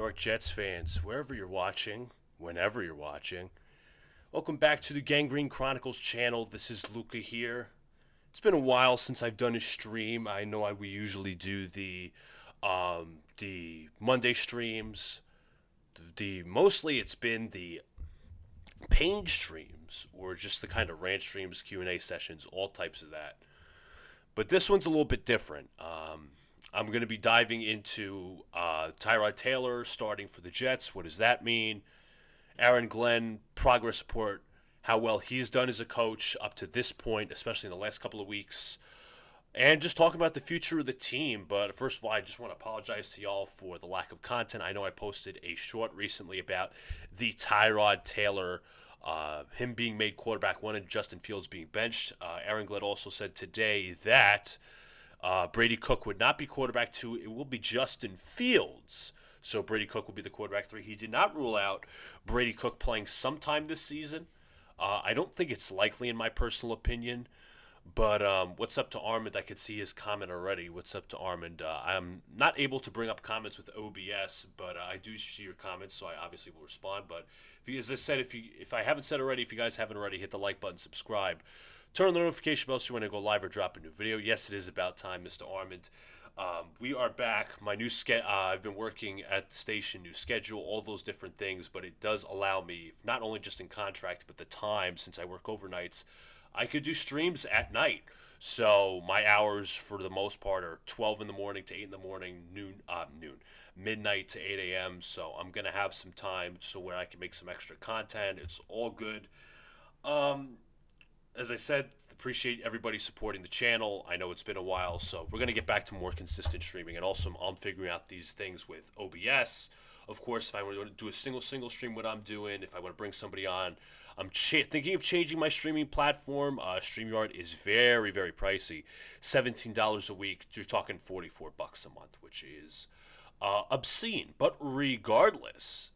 York Jets fans, wherever you're watching, whenever you're watching. Welcome back to the Gangrene Chronicles channel. This is Luca here. It's been a while since I've done a stream. I know we usually do the Monday streams. Mostly it's been the Pain streams or just the kind of rant streams, Q&A sessions, all types of that. But this one's a little bit different. I'm going to be diving into Tyrod Taylor starting for the Jets. What does that mean? Aaron Glenn, progress report, how well he's done as a coach up to this point, especially in the last couple of weeks. And just talking about the future of the team. But first of all, I just want to apologize to y'all for the lack of content. I know I posted a short recently about the Tyrod Taylor, him being made quarterback one and Justin Fields being benched. Aaron Glenn also said today that Brady Cook would not be quarterback 2. It will be Justin Fields. So Brady Cook will be the quarterback 3. He did not rule out Brady Cook playing sometime this season. I don't think it's likely in my personal opinion. But what's up to Armand? I could see his comment already. What's up to Armand? I'm not able to bring up comments with OBS, but I do see your comments, so I obviously will respond. But as I said, if I haven't said already, if you guys haven't already, hit the like button, subscribe. Turn on the notification bell so when I go live or drop a new video. Yes, it is about time, Mr. Armand. We are back. My new I've been working at the station, new schedule, all those different things, but it does allow me, not only just in contract, but the time, since I work overnights, I could do streams at night. So my hours, for the most part, are 12 in the morning to 8 in the morning, midnight to 8 a.m. So I'm going to have some time so where I can make some extra content. It's all good. As I said, appreciate everybody supporting the channel. I know it's been a while, so we're going to get back to more consistent streaming. And also, I'm figuring out these things with OBS. Of course, if I want to do a single stream, what I'm doing, if I want to bring somebody on, I'm thinking of changing my streaming platform. StreamYard is very, very pricey. $17 a week. You're talking $44 a month, which is obscene. But regardless,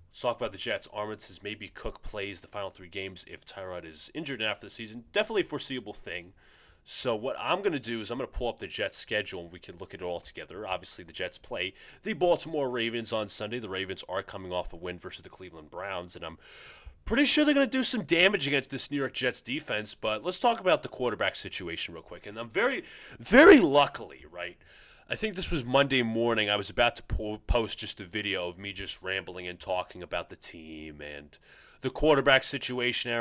let's talk about the Jets. Armand says maybe Cook plays the final 3 games if Tyrod is injured after the season. Definitely a foreseeable thing. So what I'm going to do is I'm going to pull up the Jets schedule and we can look at it all together. Obviously, the Jets play the Baltimore Ravens on Sunday. The Ravens are coming off a win versus the Cleveland Browns, and I'm pretty sure they're going to do some damage against this New York Jets defense. But let's talk about the quarterback situation real quick. And I'm very, very luckily, right? I think this was Monday morning. I was about to post just a video of me just rambling and talking about the team and the quarterback situation,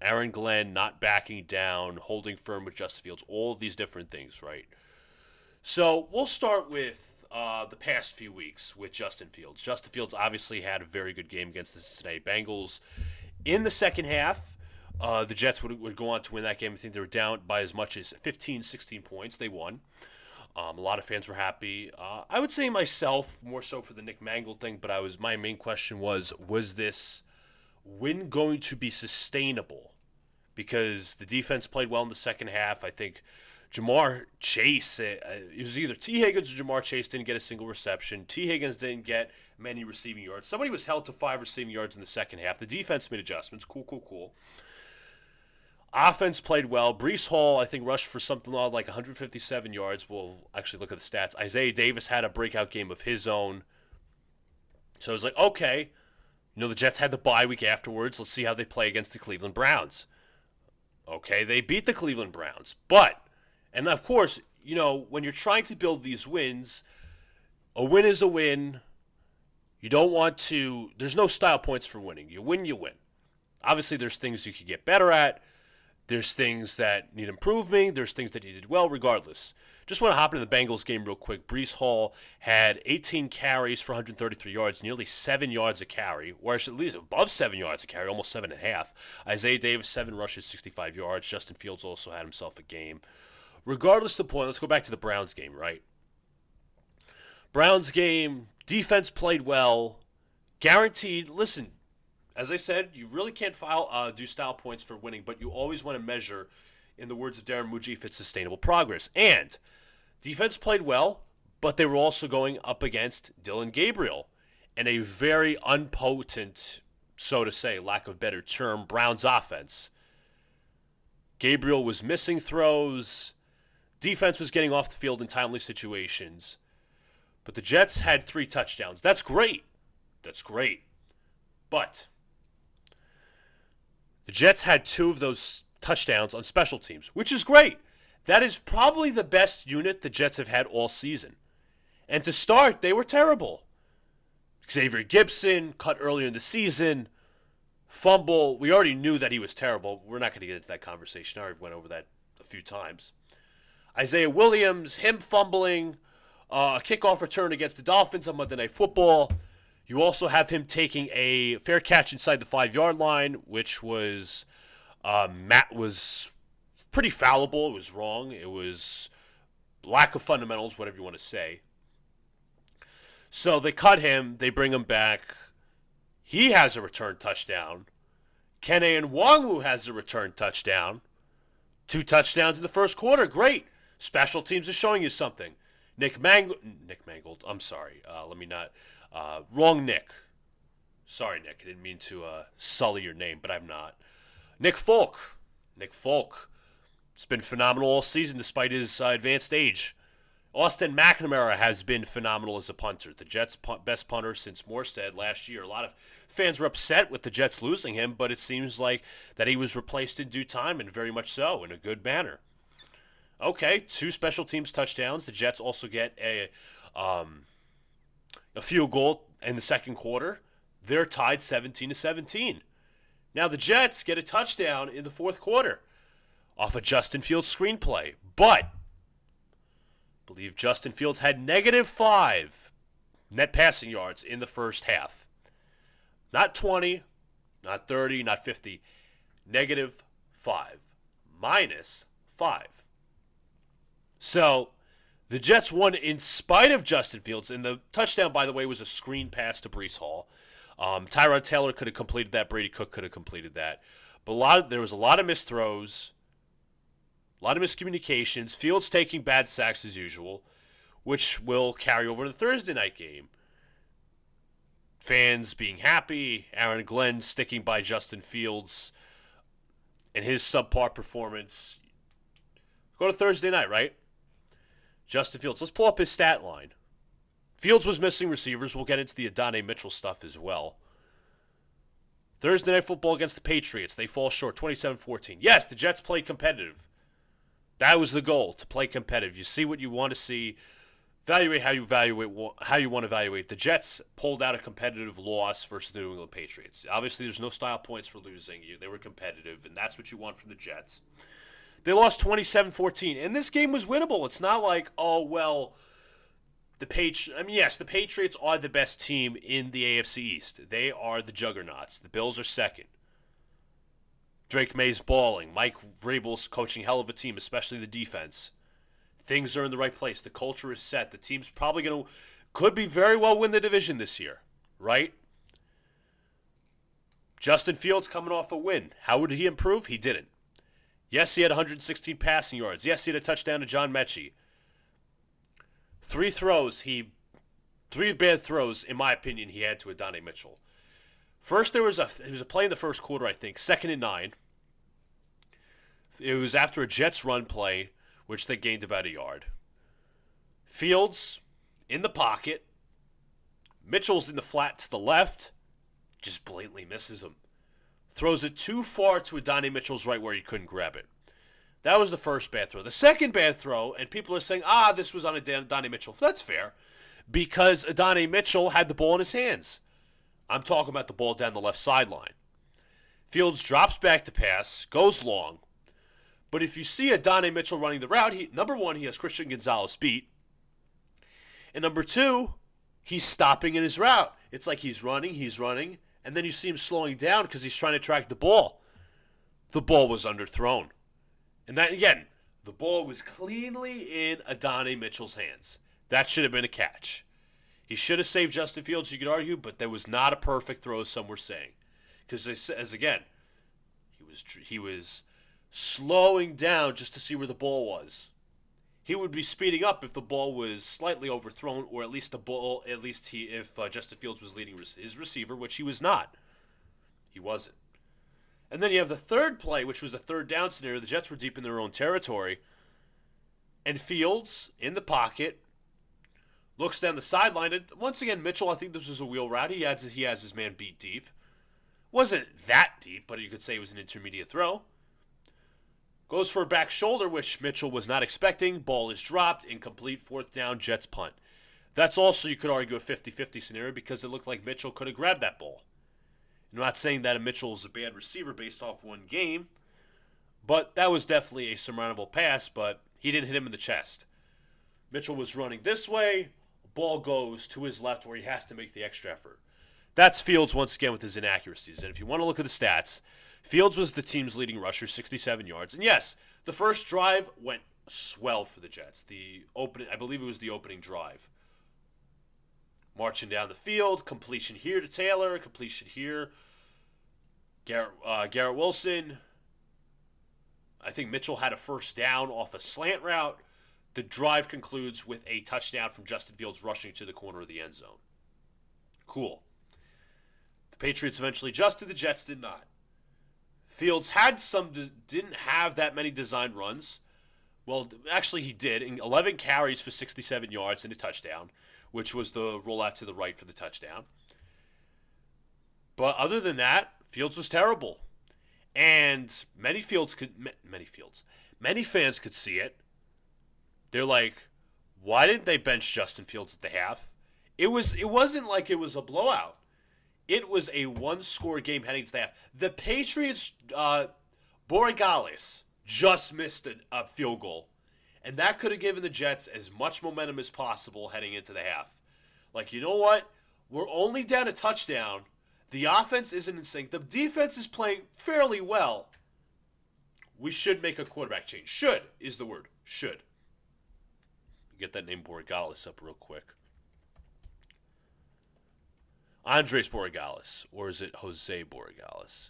Aaron Glenn not backing down, holding firm with Justin Fields, all of these different things, right? So we'll start with the past few weeks with Justin Fields. Justin Fields obviously had a very good game against the Cincinnati Bengals. In the second half, the Jets would go on to win that game. I think they were down by as much as 15, 16 points. They won. A lot of fans were happy. I would say myself, more so for the Nick Mangold thing, but my main question was was win going to be sustainable? Because the defense played well in the second half. I think Jamar Chase, it was either T. Higgins or Jamar Chase didn't get a single reception. T. Higgins didn't get many receiving yards. Somebody was held to 5 receiving yards in the second half. The defense made adjustments. Cool. Offense played well. Breece Hall, I think, rushed for something like 157 yards. We'll actually look at the stats. Isaiah Davis had a breakout game of his own. So it was like, okay, the Jets had the bye week afterwards. Let's see how they play against the Cleveland Browns. Okay, they beat the Cleveland Browns. And of course, when you're trying to build these wins, a win is a win. You don't want to, there's no style points for winning. You win, you win. Obviously, there's things you could get better at. There's things that need improving. There's things that you did well, regardless. Just want to hop into the Bengals game real quick. Breece Hall had 18 carries for 133 yards, nearly 7 yards a carry, or at least above 7 yards a carry, almost 7.5. Isaiah Davis, 7 rushes, 65 yards. Justin Fields also had himself a game. Regardless of the point, let's go back to the Browns game, right? Browns game, defense played well. Guaranteed, listen, as I said, you really can't do style points for winning, but you always want to measure, in the words of Darren Muji, if it's sustainable progress. And defense played well, but they were also going up against Dylan Gabriel and a very unpotent, so to say, lack of better term, Browns offense. Gabriel was missing throws. Defense was getting off the field in timely situations. But the Jets had 3 touchdowns. That's great. That's great. But the Jets had 2 of those touchdowns on special teams, which is great. That is probably the best unit the Jets have had all season. And to start, they were terrible. Xavier Gibson, cut earlier in the season, fumble. We already knew that he was terrible. We're not going to get into that conversation. I already went over that a few times. Isaiah Williams, him fumbling, a kickoff return against the Dolphins on Monday Night Football. You also have him taking a fair catch inside the 5-yard line, which was pretty fallible. It was wrong. It was lack of fundamentals, whatever you want to say. So they cut him. They bring him back. He has a return touchdown. Kene Nwangwu has a return touchdown. 2 touchdowns in the first quarter. Great. Special teams are showing you something. Nick Mangold. I'm sorry. Wrong Nick. Sorry, Nick. I didn't mean to sully your name, but I'm not. Nick Folk. It's been phenomenal all season despite his advanced age. Austin McNamara has been phenomenal as a punter. The Jets' best punter since Morstead last year. A lot of fans were upset with the Jets losing him, but it seems like that he was replaced in due time, and very much so, in a good manner. Okay, 2 special teams touchdowns. The Jets also get a field goal in the second quarter. They're tied 17-17. Now the Jets get a touchdown in the fourth quarter off a Justin Fields screenplay, but I believe Justin Fields had -5 net passing yards in the first half. Not 20, not 30, not 50. -5. -5. So the Jets won in spite of Justin Fields. And the touchdown, by the way, was a screen pass to Breece Hall. Tyrod Taylor could have completed that. Brady Cook could have completed that. But there was a lot of missed throws. A lot of miscommunications. Fields taking bad sacks as usual, which will carry over to the Thursday night game. Fans being happy. Aaron Glenn sticking by Justin Fields and his subpar performance. Go to Thursday night, right? Justin Fields. Let's pull up his stat line. Fields was missing receivers. We'll get into the Adonai Mitchell stuff as well. Thursday night football against the Patriots. They fall short, 27-14. Yes, the Jets played competitive. That was the goal, to play competitive. You see what you want to see. Evaluate how you want to evaluate. The Jets pulled out a competitive loss versus the New England Patriots. Obviously, there's no style points for losing. They were competitive, and that's what you want from the Jets. They lost 27-14, and this game was winnable. It's not like, oh, well, yes, the Patriots are the best team in the AFC East. They are the juggernauts. The Bills are second. Drake May's balling. Mike Vrabel's coaching hell of a team, especially the defense. Things are in the right place. The culture is set. The team's probably could be very well win the division this year, right? Justin Fields coming off a win. How would he improve? He didn't. Yes, he had 116 passing yards. Yes, he had a touchdown to John Mechie. 3 bad throws, in my opinion, he had to Adonai Mitchell. First, there was a play in the first quarter, I think, 2nd and 9. It was after a Jets run play, which they gained about a yard. Fields in the pocket. Mitchell's in the flat to the left. Just blatantly misses him. Throws it too far to Adonai Mitchell's right where he couldn't grab it. That was the first bad throw. The second bad throw, and people are saying, this was on Adonai Mitchell. That's fair, because Adonai Mitchell had the ball in his hands. I'm talking about the ball down the left sideline. Fields drops back to pass, goes long. But if you see Adonai Mitchell running the route, number one, he has Christian Gonzalez beat. And number 2, he's stopping in his route. It's like he's running, and then you see him slowing down because he's trying to track the ball. The ball was underthrown. And that, again, the ball was cleanly in Adonai Mitchell's hands. That should have been a catch. He should have saved Justin Fields, you could argue, but there was not a perfect throw, as some were saying. Because, he was slowing down just to see where the ball was. He would be speeding up if the ball was slightly overthrown, or if Justin Fields was leading his receiver, which he was not. He wasn't. And then you have the third play, which was a 3rd down scenario. The Jets were deep in their own territory. And Fields, in the pocket, Looks down the sideline, and once again, Mitchell, I think this was a wheel route. He has his man beat deep. Wasn't that deep, but you could say it was an intermediate throw. Goes for a back shoulder, which Mitchell was not expecting. Ball is dropped. Incomplete. Fourth down. Jets punt. That's also, you could argue, a 50-50 scenario because it looked like Mitchell could have grabbed that ball. I'm not saying that Mitchell is a bad receiver based off one game, but that was definitely a surmountable pass, but he didn't hit him in the chest. Mitchell was running this way. Ball goes to his left where he has to make the extra effort. That's Fields once again with his inaccuracies. And if you want to look at the stats, Fields was the team's leading rusher, 67 yards. And yes, the first drive went swell for the Jets. I believe it was the opening drive. Marching down the field, completion here to Taylor, completion here. Garrett Wilson. I think Mitchell had a first down off a slant route. The drive concludes with a touchdown from Justin Fields rushing to the corner of the end zone. Cool. The Patriots eventually adjusted. The Jets did not. Fields didn't have that many design runs. Well, actually he did. 11 carries for 67 yards and a touchdown, which was the rollout to the right for the touchdown. But other than that, Fields was terrible. And many fans could see it. They're like, why didn't they bench Justin Fields at the half? It wasn't like it was a blowout. It was a one-score game heading to the half. The Patriots, Borregales just missed a field goal. And that could have given the Jets as much momentum as possible heading into the half. Like, you know what? We're only down a touchdown. The offense isn't in sync. The defense is playing fairly well. We should make a quarterback change. Should is the word. Should. Get that name Borregales up real quick. Andres Borregales. Or is it Jose Borregales?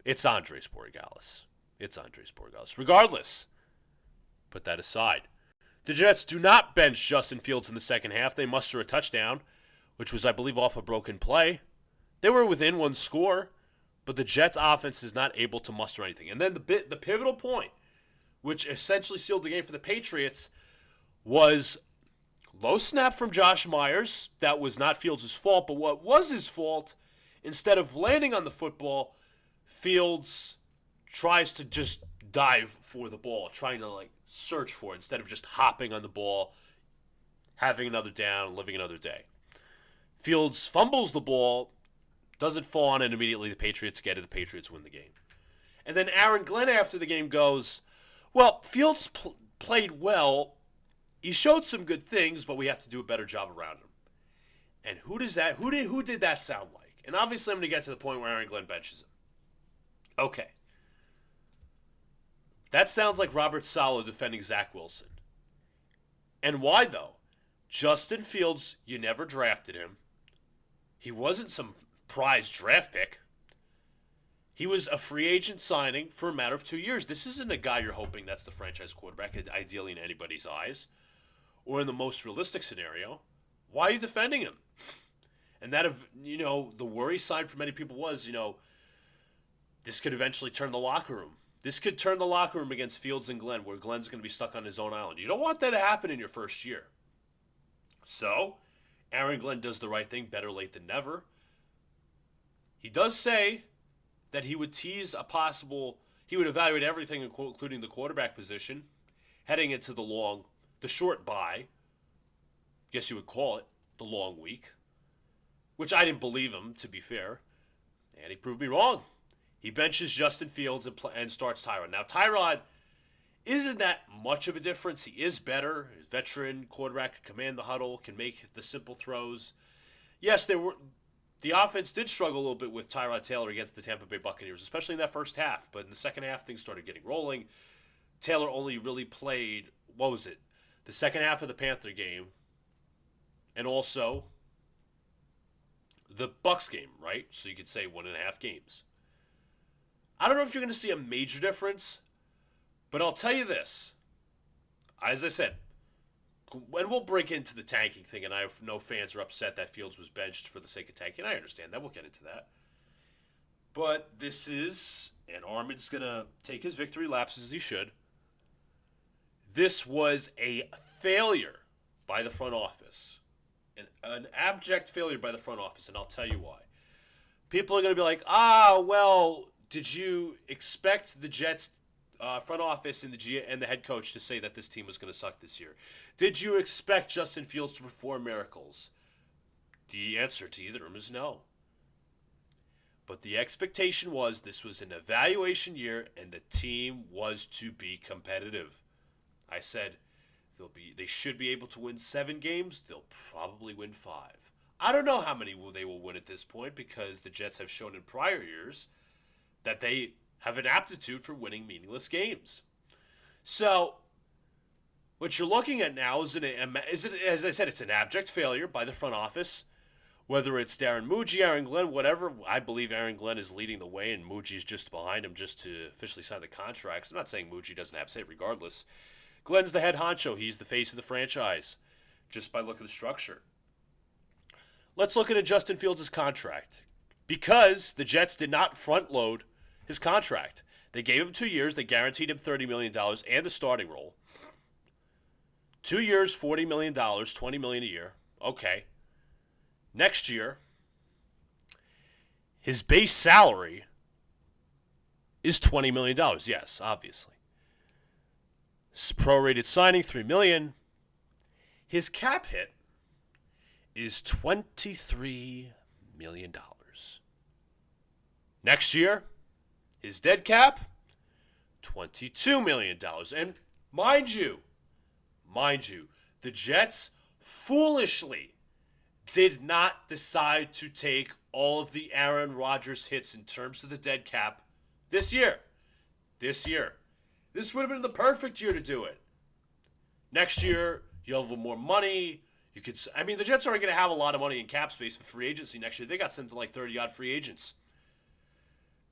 It's Andres Borregales. Regardless, put that aside. The Jets do not bench Justin Fields in the second half. They muster a touchdown, which was, I believe, off a broken play. They were within one score, but the Jets' offense is not able to muster anything. And then the pivotal point, which essentially sealed the game for the Patriots, was low snap from Josh Myers. That was not Fields' fault, but what was his fault, instead of landing on the football, Fields tries to just dive for the ball, trying to search for it instead of just hopping on the ball, having another down, living another day. Fields fumbles the ball, doesn't fall on it immediately. The Patriots get it. The Patriots win the game. And then Aaron Glenn after the game goes, well, Fields played well. He showed some good things, but we have to do a better job around him. And who did that sound like? And obviously I'm going to get to the point where Aaron Glenn benches him. Okay. That sounds like Robert Saleh defending Zach Wilson. And why, though? Justin Fields, you never drafted him. He wasn't some prize draft pick. He was a free agent signing for a matter of 2 years. This isn't a guy you're hoping that's the franchise quarterback, ideally in anybody's eyes. Or in the most realistic scenario. Why are you defending him? And that, the worry sign for many people was, this could eventually turn the locker room. This could turn the locker room against Fields and Glenn, where Glenn's going to be stuck on his own island. You don't want that to happen in your first year. So, Aaron Glenn does the right thing, better late than never. He does say that he would he would evaluate everything, including the quarterback position, heading into the short bye, guess you would call it, the long week, which I didn't believe him, to be fair, and he proved me wrong. He benches Justin Fields and starts Tyrod. Now, Tyrod isn't that much of a difference. He is better. He's a veteran quarterback, can command the huddle, can make the simple throws. Yes, the offense did struggle a little bit with Tyrod Taylor against the Tampa Bay Buccaneers, especially in that first half. But in the second half, things started getting rolling. Taylor only really played, the second half of the Panther game, and also the Bucs game, right? So you could say 1.5 games. I don't know if you're going to see a major difference, but I'll tell you this. As I said, and we'll break into the tanking thing, and I know fans are upset that Fields was benched for the sake of tanking. I understand that. We'll get into that. But this is, and Armin's going to take his victory laps as he should. This was a failure by the front office. An abject failure by the front office, and I'll tell you why. People are going to be like, well, did you expect the Jets front office and the head coach to say that this team was going to suck this year? Did you expect Justin Fields to perform miracles? The answer to either of them is no. But the expectation was this was an evaluation year and the team was to be competitive. I said they should be able to win 7 games. They'll probably win 5. I don't know how many they will win at this point because the Jets have shown in prior years that they have an aptitude for winning meaningless games. So what you're looking at now is as I said, it's an abject failure by the front office. Whether it's Darren Muji, Aaron Glenn, whatever, I believe Aaron Glenn is leading the way and Muji's just behind him just to officially sign the contracts. I'm not saying Muji doesn't have say regardless. Glenn's the head honcho. He's the face of the franchise just by looking at the structure. Let's look at Justin Fields' contract. Because the Jets did not front load his contract. They gave him 2 years. They guaranteed him $30 million and the starting role. 2 years, $40 million, $20 million a year. Okay. Next year, his base salary is $20 million. Yes, obviously. Prorated signing, $3 million. His cap hit is $23 million. Next year, his dead cap, $22 million. And mind you, the Jets foolishly did not decide to take all of the Aaron Rodgers hits in terms of the dead cap this year. This would have been the perfect year to do it. Next year, you'll have more money. The Jets are going to have a lot of money in cap space for free agency next year. They got something like 30-odd free agents.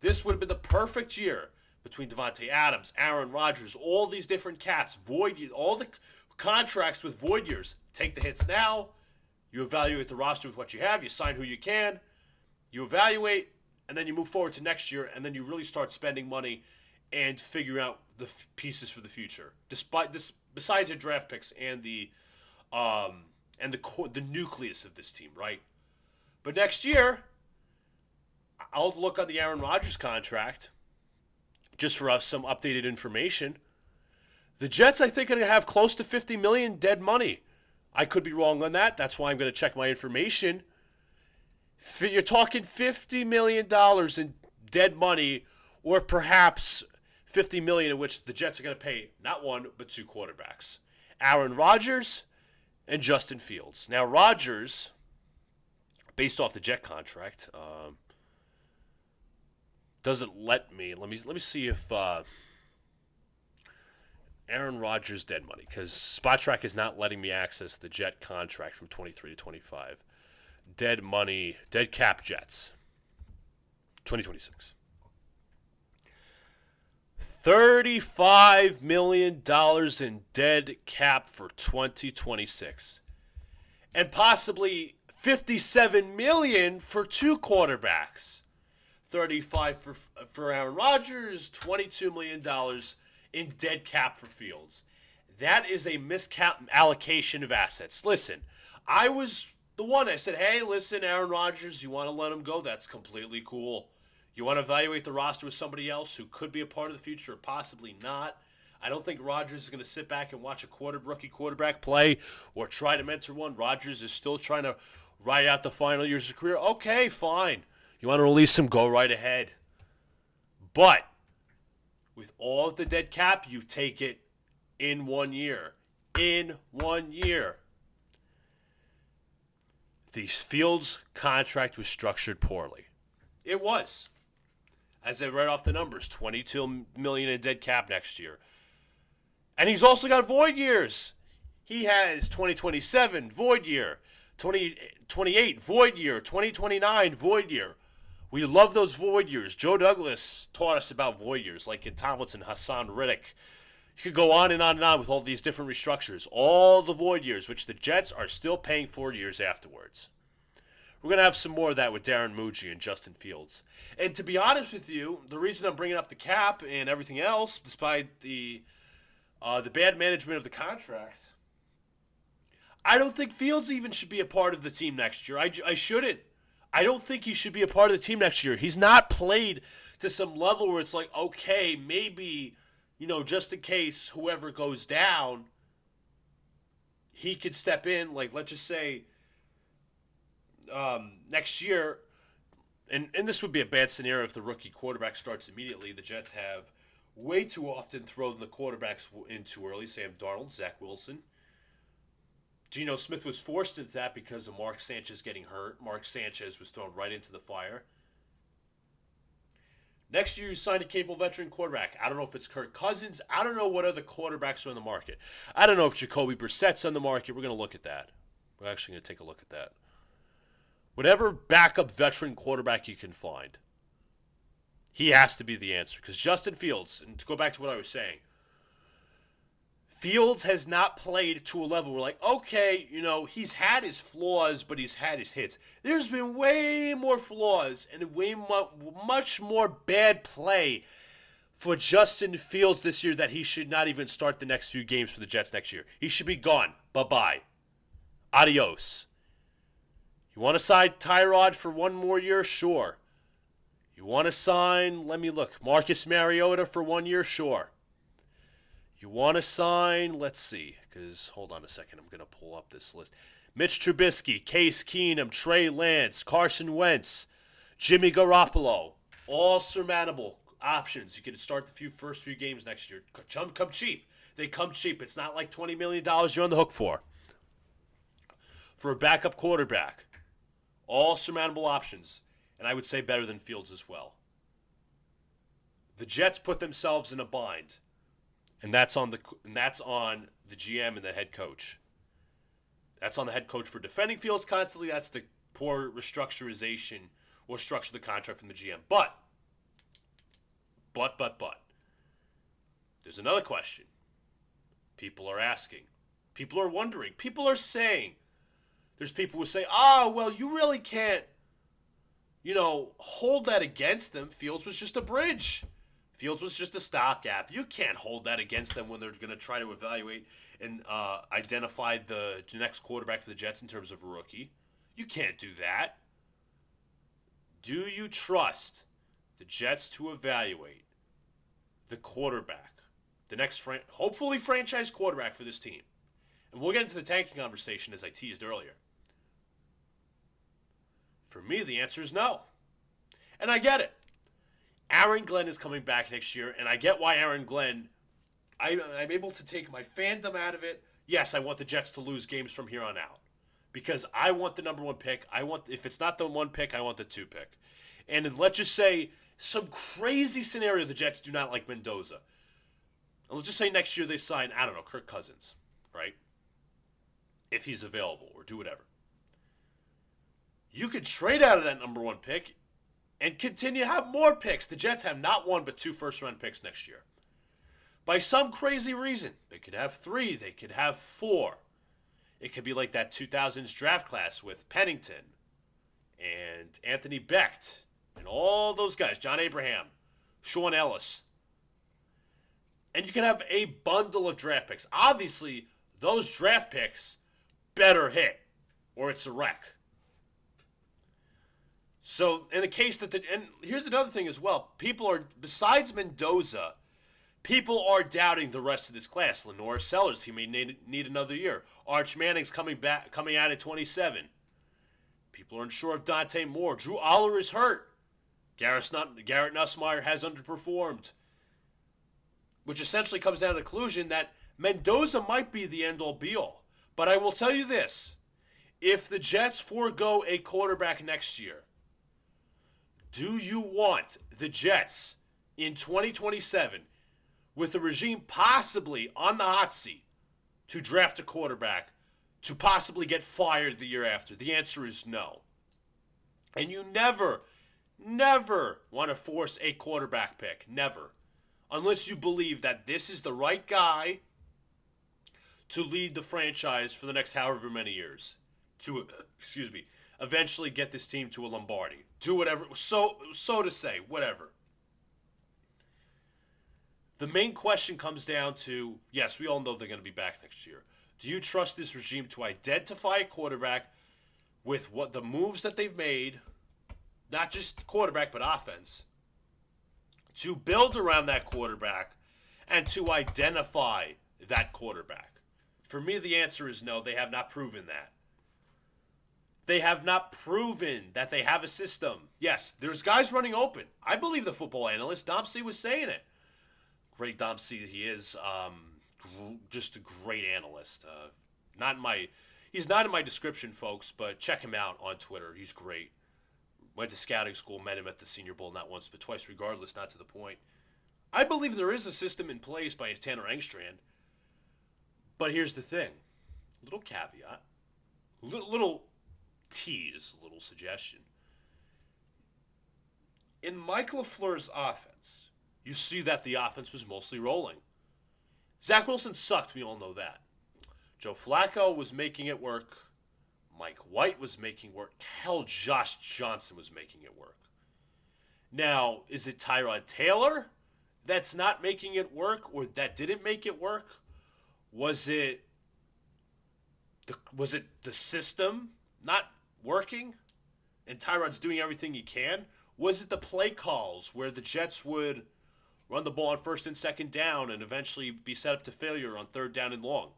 This would have been the perfect year between Devontae Adams, Aaron Rodgers, all these different cats, all the contracts with void years. Take the hits now. You evaluate the roster with what you have. You sign who you can. You evaluate, and then you move forward to next year, and then you really start spending money and figuring out the pieces for the future. Besides the draft picks and the nucleus of this team, right? But next year, I'll look on the Aaron Rodgers contract just for us some updated information. The Jets, I think, are going to have close to $50 million dead money. I could be wrong on that. That's why I'm going to check my information. You're talking $50 million in dead money, or perhaps $50 million in which the Jets are going to pay not one, but 2 quarterbacks. Aaron Rodgers and Justin Fields. Now, Rodgers, based off the Jet contract, doesn't let me. Let me see if Aaron Rodgers dead money, because SpotTrack is not letting me access the Jet contract from 23 to 25. Dead money, dead cap Jets. 2026. $35 million in dead cap for 2026. And possibly $57 million for 2 quarterbacks. 35 for Aaron Rodgers, $22 million in dead cap for Fields. That is a misallocation of assets. Listen, I was the one that said, hey, listen, Aaron Rodgers, you want to let him go? That's completely cool. You want to evaluate the roster with somebody else who could be a part of the future or possibly not. I don't think Rodgers is going to sit back and watch a rookie quarterback play or try to mentor one. Rodgers is still trying to ride out the final years of his career. Okay, fine. You want to release him? Go right ahead. But with all of the dead cap, you take it in 1 year. In 1 year. The Fields contract was structured poorly. It was. As I read off the numbers, $22 million in dead cap next year. And he's also got void years. He has 2027 void year, 2028 void year, 2029 void year. We love those void years. Joe Douglas taught us about void years, like in Tomlinson, Hassan Riddick. You could go on and on and on with all these different restructures. All the void years, which the Jets are still paying for years afterwards. We're going to have some more of that with Darren Muji and Justin Fields. And to be honest with you, the reason I'm bringing up the cap and everything else, despite the bad management of the contracts, I don't think Fields even should be a part of the team next year. I shouldn't. I don't think he should be a part of the team next year. He's not played to some level where it's like, okay, maybe, just in case whoever goes down, he could step in. Like, let's just say next year, and this would be a bad scenario if the rookie quarterback starts immediately. The Jets have way too often thrown the quarterbacks in too early. Sam Darnold, Zach Wilson. Geno Smith was forced into that because of Mark Sanchez getting hurt. Mark Sanchez was thrown right into the fire. Next year, you signed a capable veteran quarterback. I don't know if it's Kirk Cousins. I don't know what other quarterbacks are on the market. I don't know if Jacoby Brissett's on the market. We're going to look at that. We're actually going to take a look at that. Whatever backup veteran quarterback you can find, he has to be the answer. Because Justin Fields, and to go back to what I was saying, Fields has not played to a level where, like, okay, he's had his flaws, but he's had his hits. There's been way more flaws and way much more bad play for Justin Fields this year that he should not even start the next few games for the Jets next year. He should be gone. Bye-bye. Adios. You want to sign Tyrod for one more year? Sure. You want to sign, let me look, Marcus Mariota for 1 year? Sure. You want to sign, let's see, because hold on a second, I'm going to pull up this list. Mitch Trubisky, Case Keenum, Trey Lance, Carson Wentz, Jimmy Garoppolo, all surmountable options. You can start the first few games next year. Come cheap. They come cheap. It's not like $20 million you're on the hook for. For a backup quarterback, all surmountable options, and I would say better than Fields as well. The Jets put themselves in a bind. And that's on the GM and the head coach. That's on the head coach for defending Fields constantly. That's the poor restructurization or structure of the contract from the GM. But. There's another question. People are asking. People are wondering. People are saying. There's people who say, well, you really can't, hold that against them. Fields was just a bridge. Fields was just a stopgap. You can't hold that against them when they're going to try to evaluate and identify the next quarterback for the Jets in terms of a rookie. You can't do that. Do you trust the Jets to evaluate the quarterback, the next hopefully franchise quarterback for this team? And we'll get into the tanking conversation as I teased earlier. For me, the answer is no. And I get it. Aaron Glenn is coming back next year, and I get why Aaron Glenn, I'm able to take my fandom out of it. Yes, I want the Jets to lose games from here on out because I want the number one pick. If it's not the 1 pick, I want the 2 pick. And let's just say some crazy scenario, the Jets do not like Mendoza. And let's just say next year they sign, I don't know, Kirk Cousins, right? If he's available or do whatever. You could trade out of that number 1 pick and continue to have more picks. The Jets have not 1 but 2 first-round picks next year. By some crazy reason, they could have 3, they could have 4. It could be like that 2000s draft class with Pennington and Anthony Becht and all those guys, John Abraham, Sean Ellis. And you can have a bundle of draft picks. Obviously, those draft picks better hit or it's a wreck. So, in the case that and here's another thing as well. People are, besides Mendoza, people are doubting the rest of this class. Lenore Sellers, he may need another year. Arch Manning's coming out at 27. People are unsure of Dante Moore. Drew Aller is hurt. Garrett Nussmeier has underperformed. Which essentially comes down to the conclusion that Mendoza might be the end-all be-all. But I will tell you this. If the Jets forego a quarterback next year, do you want the Jets in 2027, with the regime possibly on the hot seat, to draft a quarterback to possibly get fired the year after? The answer is no. And you never want to force a quarterback pick. Never. Unless you believe that this is the right guy to lead the franchise for the next however many years. To, eventually get this team to a Lombardi. Do whatever, so to say, whatever. The main question comes down to, yes, we all know they're going to be back next year. Do you trust this regime to identify a quarterback with what the moves that they've made, not just quarterback but offense, to build around that quarterback and to identify that quarterback? For me, the answer is no. They have not proven that. They have not proven that they have a system. Yes, there's guys running open. I believe the football analyst, Dempsey, was saying it. Great Dempsey he is. Just a great analyst. He's not in my description, folks, but check him out on Twitter. He's great. Went to scouting school, met him at the Senior Bowl not once but twice, regardless, not to the point. I believe there is a system in place by Tanner Engstrand. But here's the thing. Little caveat. Little tease, little suggestion. In Mike LaFleur's offense, you see that the offense was mostly rolling. Zach Wilson sucked, we all know that. Joe Flacco was making it work. Mike White was making work. Hell, Josh Johnson was making it work. Now, is it Tyrod Taylor that's not making it work or that didn't make it work? Was it the system not working and Tyrod's doing everything he can? Was it the play calls where the Jets would run the ball on first and second down and eventually be set up to failure on third down and long?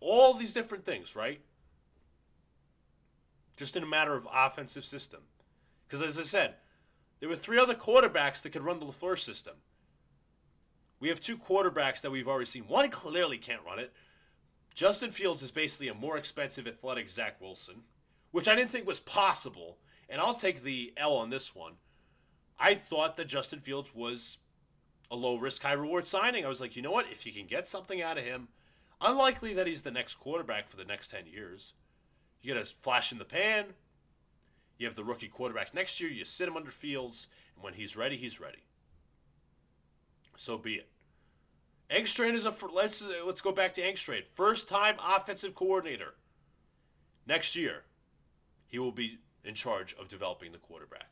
All these different things, right? Just in a matter of offensive system. Because as I said, there were 3 other quarterbacks that could run the LaFleur system. We have 2 quarterbacks that we've already seen. One clearly can't run it. Justin Fields is basically a more expensive athletic Zach Wilson, which I didn't think was possible. And I'll take the L on this one. I thought that Justin Fields was a low-risk, high-reward signing. I was like, you know what? If you can get something out of him, unlikely that he's the next quarterback for the next 10 years. You get a flash in the pan. You have the rookie quarterback next year. You sit him under Fields. And when he's ready, he's ready. So be it. Engstrand is let's go back to Engstrand. First-time offensive coordinator. Next year, he will be in charge of developing the quarterback.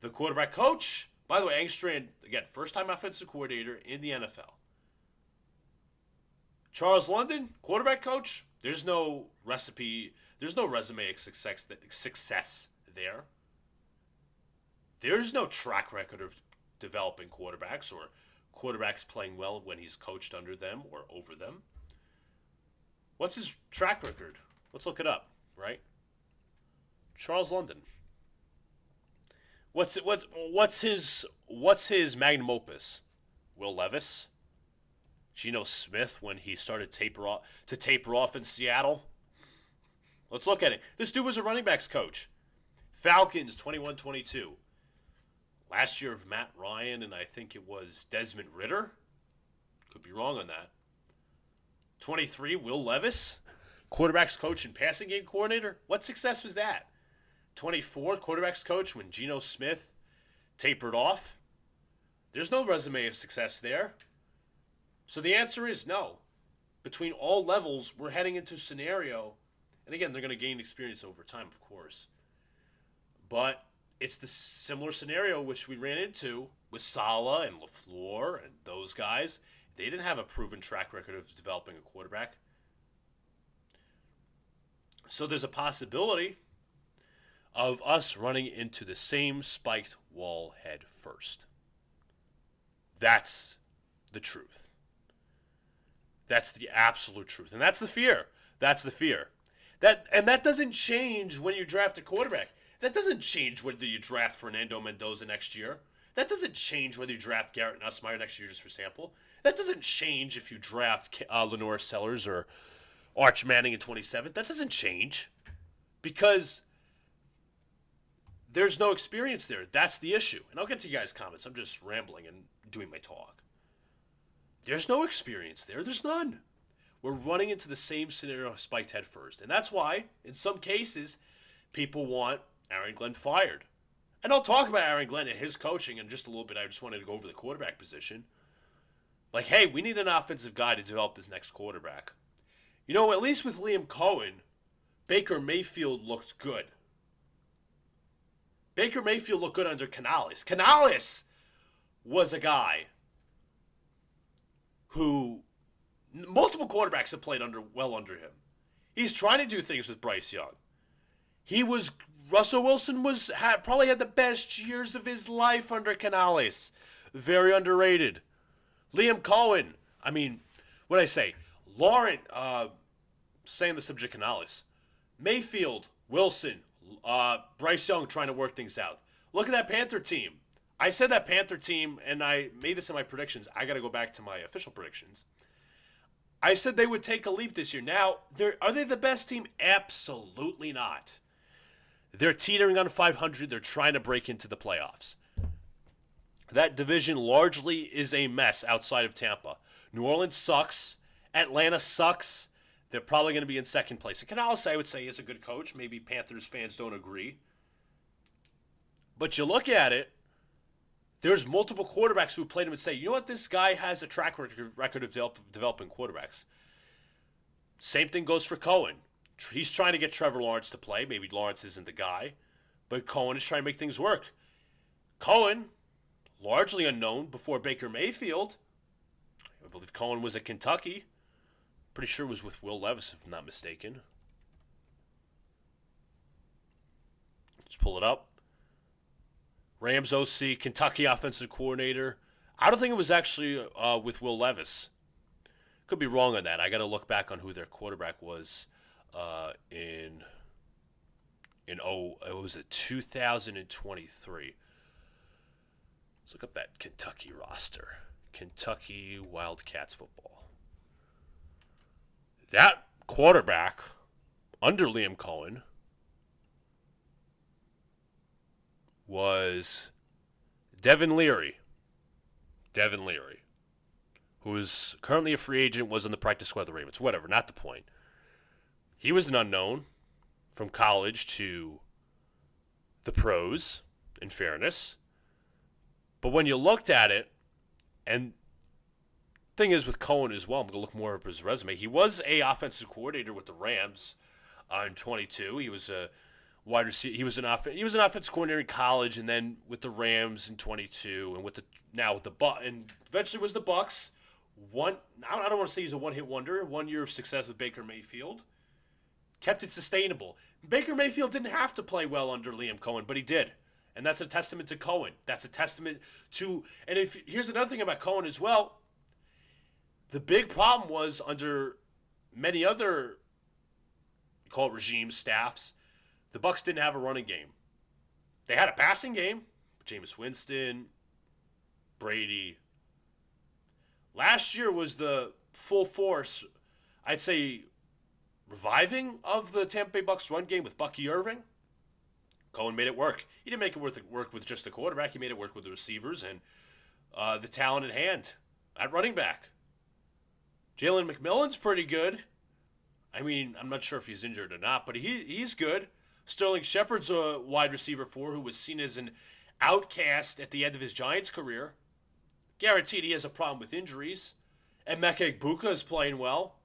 The quarterback coach, by the way, Engstrand, again, first-time offensive coordinator in the NFL. Charles London, quarterback coach, there's no recipe, there's no resume of success there. There's no track record of developing quarterbacks or quarterbacks playing well when he's coached under them or over them. What's his track record? Let's look it up, right? Charles London. What's his magnum opus? Will Levis, Geno Smith when he started taper off in Seattle. Let's look at it. This dude was a running backs coach. Falcons 21-22. Last year of Matt Ryan, and I think it was Desmond Ridder. Could be wrong on that. 23, Will Levis, quarterbacks coach and passing game coordinator. What success was that? 24, quarterbacks coach when Geno Smith tapered off. There's no resume of success there. So the answer is no. Between all levels, we're heading into a scenario, and again, they're going to gain experience over time, of course. But it's the similar scenario which we ran into with Saleh and LaFleur and those guys. They didn't have a proven track record of developing a quarterback. So there's a possibility of us running into the same spiked wall head first. That's the truth. That's the absolute truth. And that's the fear. That's the fear. That doesn't change when you draft a quarterback. That doesn't change whether you draft Fernando Mendoza next year. That doesn't change whether you draft Garrett Nussmeier next year, just for sample. That doesn't change if you draft Lenore Sellers or Arch Manning in 27th. That doesn't change because there's no experience there. That's the issue. And I'll get to you guys' comments. I'm just rambling and doing my talk. There's no experience there. There's none. We're running into the same scenario spiked head first. And that's why, in some cases, people want Aaron Glenn fired. And I'll talk about Aaron Glenn and his coaching in just a little bit. I just wanted to go over the quarterback position. Like, hey, we need an offensive guy to develop this next quarterback. You know, at least with Liam Cohen, Baker Mayfield looked good. Baker Mayfield looked good under Canales. Canales was a guy who Multiple quarterbacks have played well under him. He's trying to do things with Bryce Young. Russell Wilson probably had the best years of his life under Canales. Very underrated. Liam Cohen. I mean, what did I say? Lawrence, saying the subject Canales. Mayfield, Wilson, Bryce Young trying to work things out. Look at that Panther team. I said that Panther team, and I made this in my predictions. I got to go back to my official predictions. I said they would take a leap this year. Now, are they the best team? Absolutely not. They're teetering on 500. They're trying to break into the playoffs. That division largely is a mess outside of Tampa. New Orleans sucks. Atlanta sucks. They're probably going to be in second place. And Canales, I would say, is a good coach. Maybe Panthers fans don't agree. But you look at it, there's multiple quarterbacks who played him and say, you know what, this guy has a track record of developing quarterbacks. Same thing goes for Cohen. He's trying to get Trevor Lawrence to play. Maybe Lawrence isn't the guy, but Cohen is trying to make things work. Cohen, largely unknown before Baker Mayfield. I believe Cohen was at Kentucky. Pretty sure it was with Will Levis, if I'm not mistaken. Let's pull it up. Rams OC, Kentucky offensive coordinator. I don't think it was actually with Will Levis. Could be wrong on that. I got to look back on who their quarterback was in 2023. Let's look up that Kentucky roster. Kentucky Wildcats football. That quarterback under Liam Cohen was Devin Leary. Devin Leary, who is currently a free agent, was on the practice squad of the Ravens. Whatever, not the point. He was an unknown from college to the pros, in fairness. But when you looked at it, and thing is with Cohen as well, I'm going to look more at his resume. He was a offensive coordinator with the Rams in 22. He was a wide receiver. He was an offensive coordinator in college, and then with the Rams in 22, and with the and eventually was the Bucks. I don't want to say he's a one-hit wonder. 1 year of success with Baker Mayfield kept it sustainable. Baker Mayfield didn't have to play well under Liam Cohen, but he did. And that's a testament to Cohen. That's a testament to, and here's another thing about Cohen as well. The big problem was under many other, call it regimes, staffs, the Bucs didn't have a running game. They had a passing game. Jameis Winston, Brady. Last year was the full force, I'd say, reviving of the Tampa Bay Bucs run game with Bucky Irving. Cohen made it work. He didn't make it work with just the quarterback. He made it work with the receivers and the talent in hand at running back. Jalen McMillan's pretty good. I mean, I'm not sure if he's injured or not, but he's good. Sterling Shepard's a wide receiver who was seen as an outcast at the end of his Giants career. Guaranteed he has a problem with injuries. And Emeka Egbuka is playing well.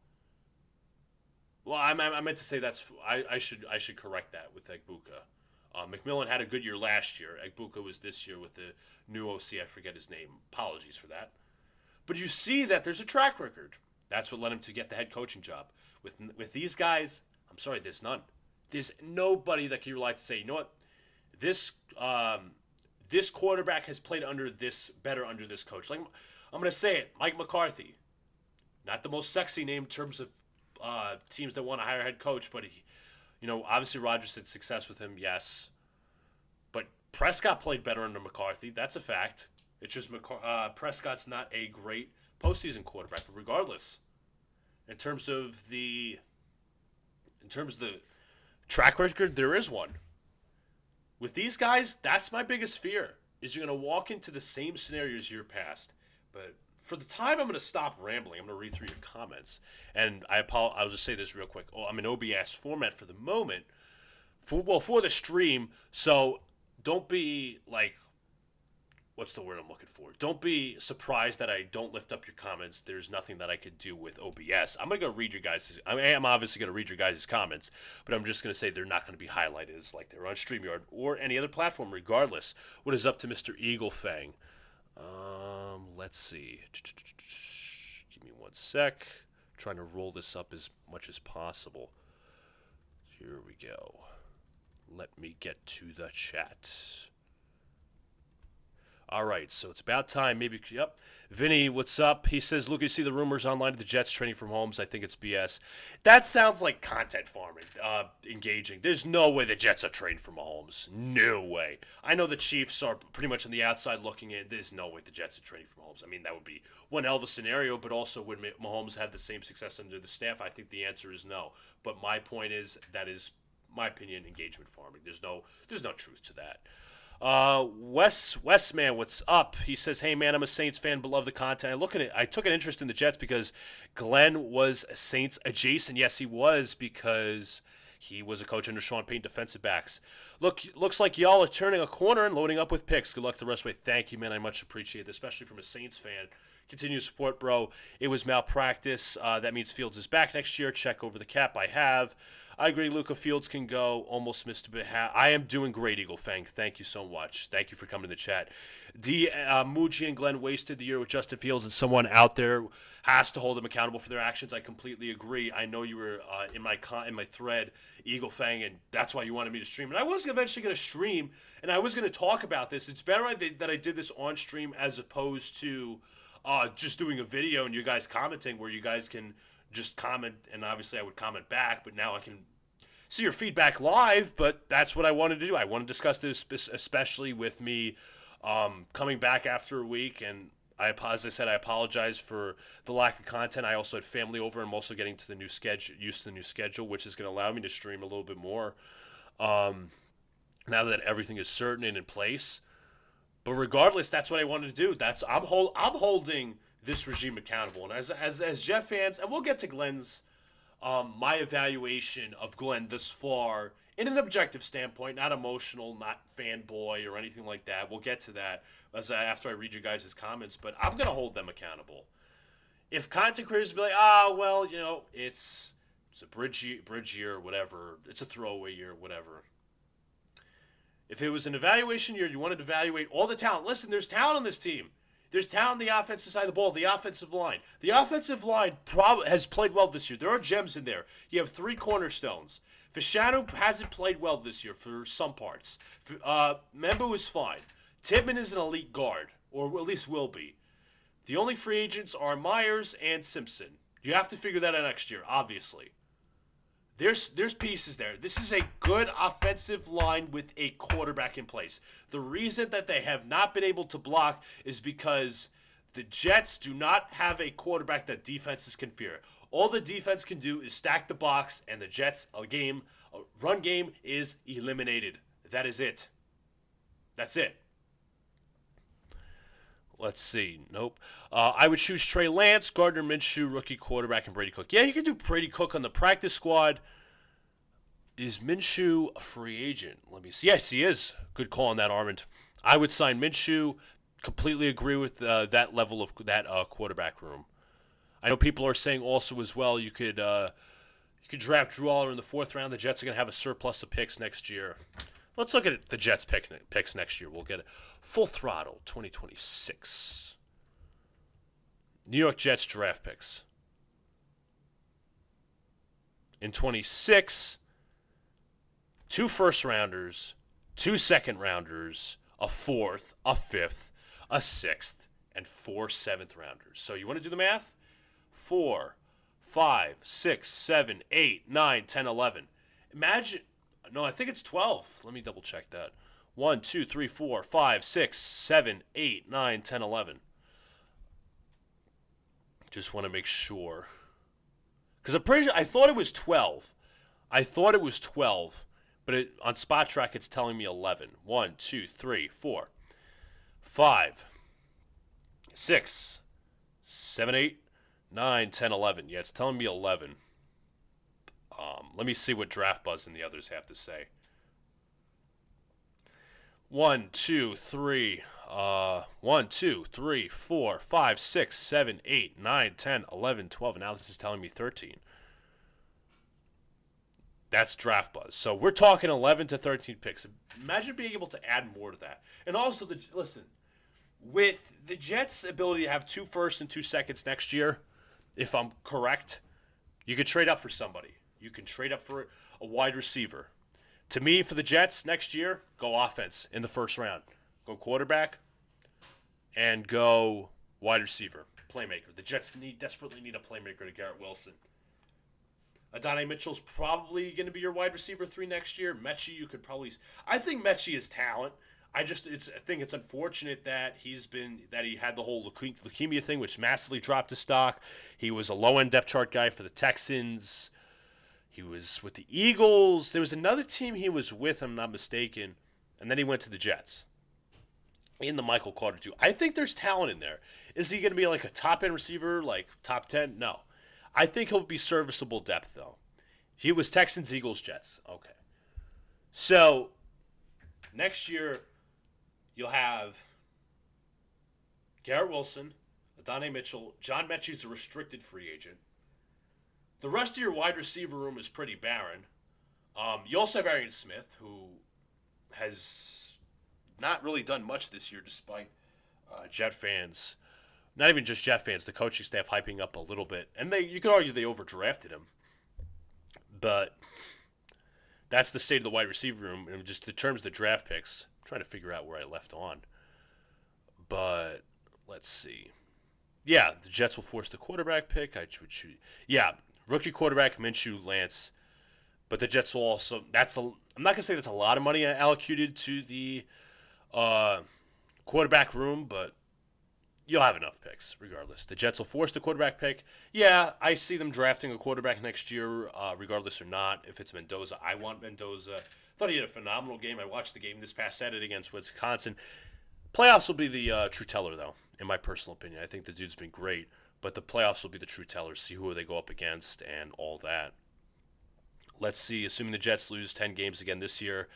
Well, I meant to say I should correct that with Egbuka. McMillan had a good year last year. Egbuka was this year with the new OC. I forget his name. Apologies for that. But you see that there's a track record. That's what led him to get the head coaching job. With these guys, I'm sorry, there's none. There's nobody that can rely to say, you know what, this quarterback has played better under this coach. Like, I'm going to say it, Mike McCarthy. Not the most sexy name in terms of teams that want to hire a head coach, but obviously Rodgers had success with him, yes. But Prescott played better under McCarthy. That's a fact. It's just Prescott's not a great postseason quarterback, but regardless, in terms of the track record, there is one. With these guys, that's my biggest fear, is you're going to walk into the same scenarios year past. But for the time, I'm going to stop rambling. I'm going to read through your comments. And I'll just say this real quick. I'm in OBS format for the moment, for the stream, so don't be like, what's the word I'm looking for? Don't be surprised that I don't lift up your comments. There's nothing that I could do with OBS. I'm going to go read your guys'. I am obviously going to read your guys' comments, but I'm just going to say they're not going to be highlighted as like they're on StreamYard or any other platform, regardless. What is up to Mr. Eagle Fang? Let's see. Give me one sec. trying to roll this up as much as possible. Here we go. Let me get to the chat. All right, so it's about time. Maybe, yep. Vinny, what's up? He says, Luca, you see the rumors online of the Jets trading from Holmes. I think it's BS. That sounds like content farming, engaging. There's no way the Jets are trading from Mahomes. No way. I know the Chiefs are pretty much on the outside looking in. There's no way the Jets are trading from Mahomes. I mean, that would be one hell of a scenario, but also would Mahomes have the same success under the staff? I think the answer is no. But my point is, that is, my opinion, engagement farming. There's no truth to that. Westman, what's up? He says, hey man, I'm a Saints fan, but love the content. I took an interest in the Jets because Glenn was Saints adjacent. Yes, he was, because he was a coach under Sean Payton, defensive backs. Looks like y'all are turning a corner and loading up with picks. Good luck the rest of the way. Thank you, man. I much appreciate it, especially from a Saints fan. Continue to support, bro. It was malpractice. That means Fields is back next year. Check over the cap. I have. I agree, Luca. Fields can go. Almost missed a bit. I am doing great, Eagle Fang. Thank you so much. Thank you for coming to the chat. Muji and Glenn wasted the year with Justin Fields, and someone out there has to hold them accountable for their actions. I completely agree. I know you were in my thread, Eagle Fang, and that's why you wanted me to stream. And I was eventually going to stream, and I was going to talk about this. It's better that I did this on stream as opposed to just doing a video and you guys commenting, where you guys can just comment, and obviously I would comment back, but now I can see your feedback live. But that's what I wanted to do. I want to discuss this, especially with me coming back after a week, and as I said, I apologize for the lack of content. I also had family over. I'm also getting to the new schedule, used to the new schedule, which is going to allow me to stream a little bit more now that everything is certain and in place. But regardless, that's what I wanted to do. I'm holding this regime accountable. And as Jeff fans, and we'll get to Glenn's, my evaluation of Glenn this far in an objective standpoint, not emotional, not fanboy or anything like that. We'll get to that after I read you guys' comments, but I'm going to hold them accountable. If content creators be like, it's a bridge year, whatever, it's a throwaway year, whatever. If it was an evaluation year, you wanted to evaluate all the talent. Listen, there's talent on this team. There's talent on the offensive side of the ball, the offensive line. The offensive line has played well this year. There are gems in there. You have 3 cornerstones. Fashanu hasn't played well this year for some parts. Membu is fine. Titman is an elite guard, or at least will be. The only free agents are Myers and Simpson. You have to figure that out next year, obviously. There's pieces there. This is a good offensive line with a quarterback in place. The reason that they have not been able to block is because the Jets do not have a quarterback that defenses can fear. All the defense can do is stack the box, and the Jets' run game is eliminated. That is it. That's it. Let's see. Nope. I would choose Trey Lance, Gardner Minshew, rookie quarterback, and Brady Cook. Yeah, you can do Brady Cook on the practice squad. Is Minshew a free agent? Let me see. Yes, he is. Good call on that, Armand. I would sign Minshew. Completely agree with that level of that quarterback room. I know people are saying also as well you could draft Drew Aller in the 4th round. The Jets are going to have a surplus of picks next year. Let's look at the Jets picks next year. We'll get it. Full throttle 2026. New York Jets draft picks. In 26, 2 first-rounders, 2 second-rounders, a 4th, a 5th, a 6th, and 4 7th-rounders. So you want to do the math? 4, 5, 6, 7, 8, 9, 10, 11. Imagine... No, I think it's 12. Let me double check that. 1, 2, 3, 4, 5, 6, 7, 8, 9, 10, 11. Just want to make sure. Because I'm pretty sure, I thought it was 12. But on Spot Track, it's telling me 11. 1, 2, 3, 4, 5, 6, 7, 8, 9, 10, 11. Yeah, it's telling me 11. Let me see what Draft Buzz and the others have to say. 1, 2, 3, 4, 5, 6, 7, 8, 9, 10, 11, 12. And now this is telling me 13. That's Draft Buzz. So we're talking 11 to 13 picks. Imagine being able to add more to that. And also, listen, with the Jets' ability to have 2 firsts and 2 seconds next year, if I'm correct, You could trade up for somebody. You can trade up for a wide receiver. To me, for the Jets next year, go offense in the first round. Go quarterback and go wide receiver, playmaker. The Jets desperately need a playmaker to Garrett Wilson. Adonai Mitchell's probably going to be your wide receiver 3 next year. Mechie, you could probably. I think Mechie is talent. I think it's unfortunate that he had the whole leukemia thing, which massively dropped his stock. He was a low end depth chart guy for the Texans. He was with the Eagles. There was another team he was with, I'm not mistaken, and then he went to the Jets. In the Michael Carter too. I think there's talent in there. Is he going to be like a top end receiver, like top 10? No. I think he'll be serviceable depth, though. He was Texans, Eagles, Jets. Okay. So, next year, you'll have Garrett Wilson, Adonai Mitchell, John Mechie's a restricted free agent. The rest of your wide receiver room is pretty barren. You also have Arian Smith, who has not really done much this year despite Jet fans. Not even just Jet fans, the coaching staff hyping up a little bit. And you could argue they overdrafted him. But that's the state of the wide receiver room. And just in terms of the draft picks, I'm trying to figure out where I left on. But let's see. Yeah, the Jets will force the quarterback pick. I would choose. Yeah, rookie quarterback, Minshew, Lance. But the Jets will also. I'm not going to say that's a lot of money allocated to the quarterback room, but you'll have enough picks regardless. The Jets will force the quarterback pick. Yeah, I see them drafting a quarterback next year, regardless or not. If it's Mendoza, I want Mendoza. I thought he had a phenomenal game. I watched the game this past Saturday against Wisconsin. Playoffs will be the true teller, though, in my personal opinion. I think the dude's been great, but the playoffs will be the true teller. See who they go up against and all that. Let's see. Assuming the Jets lose 10 games again this year,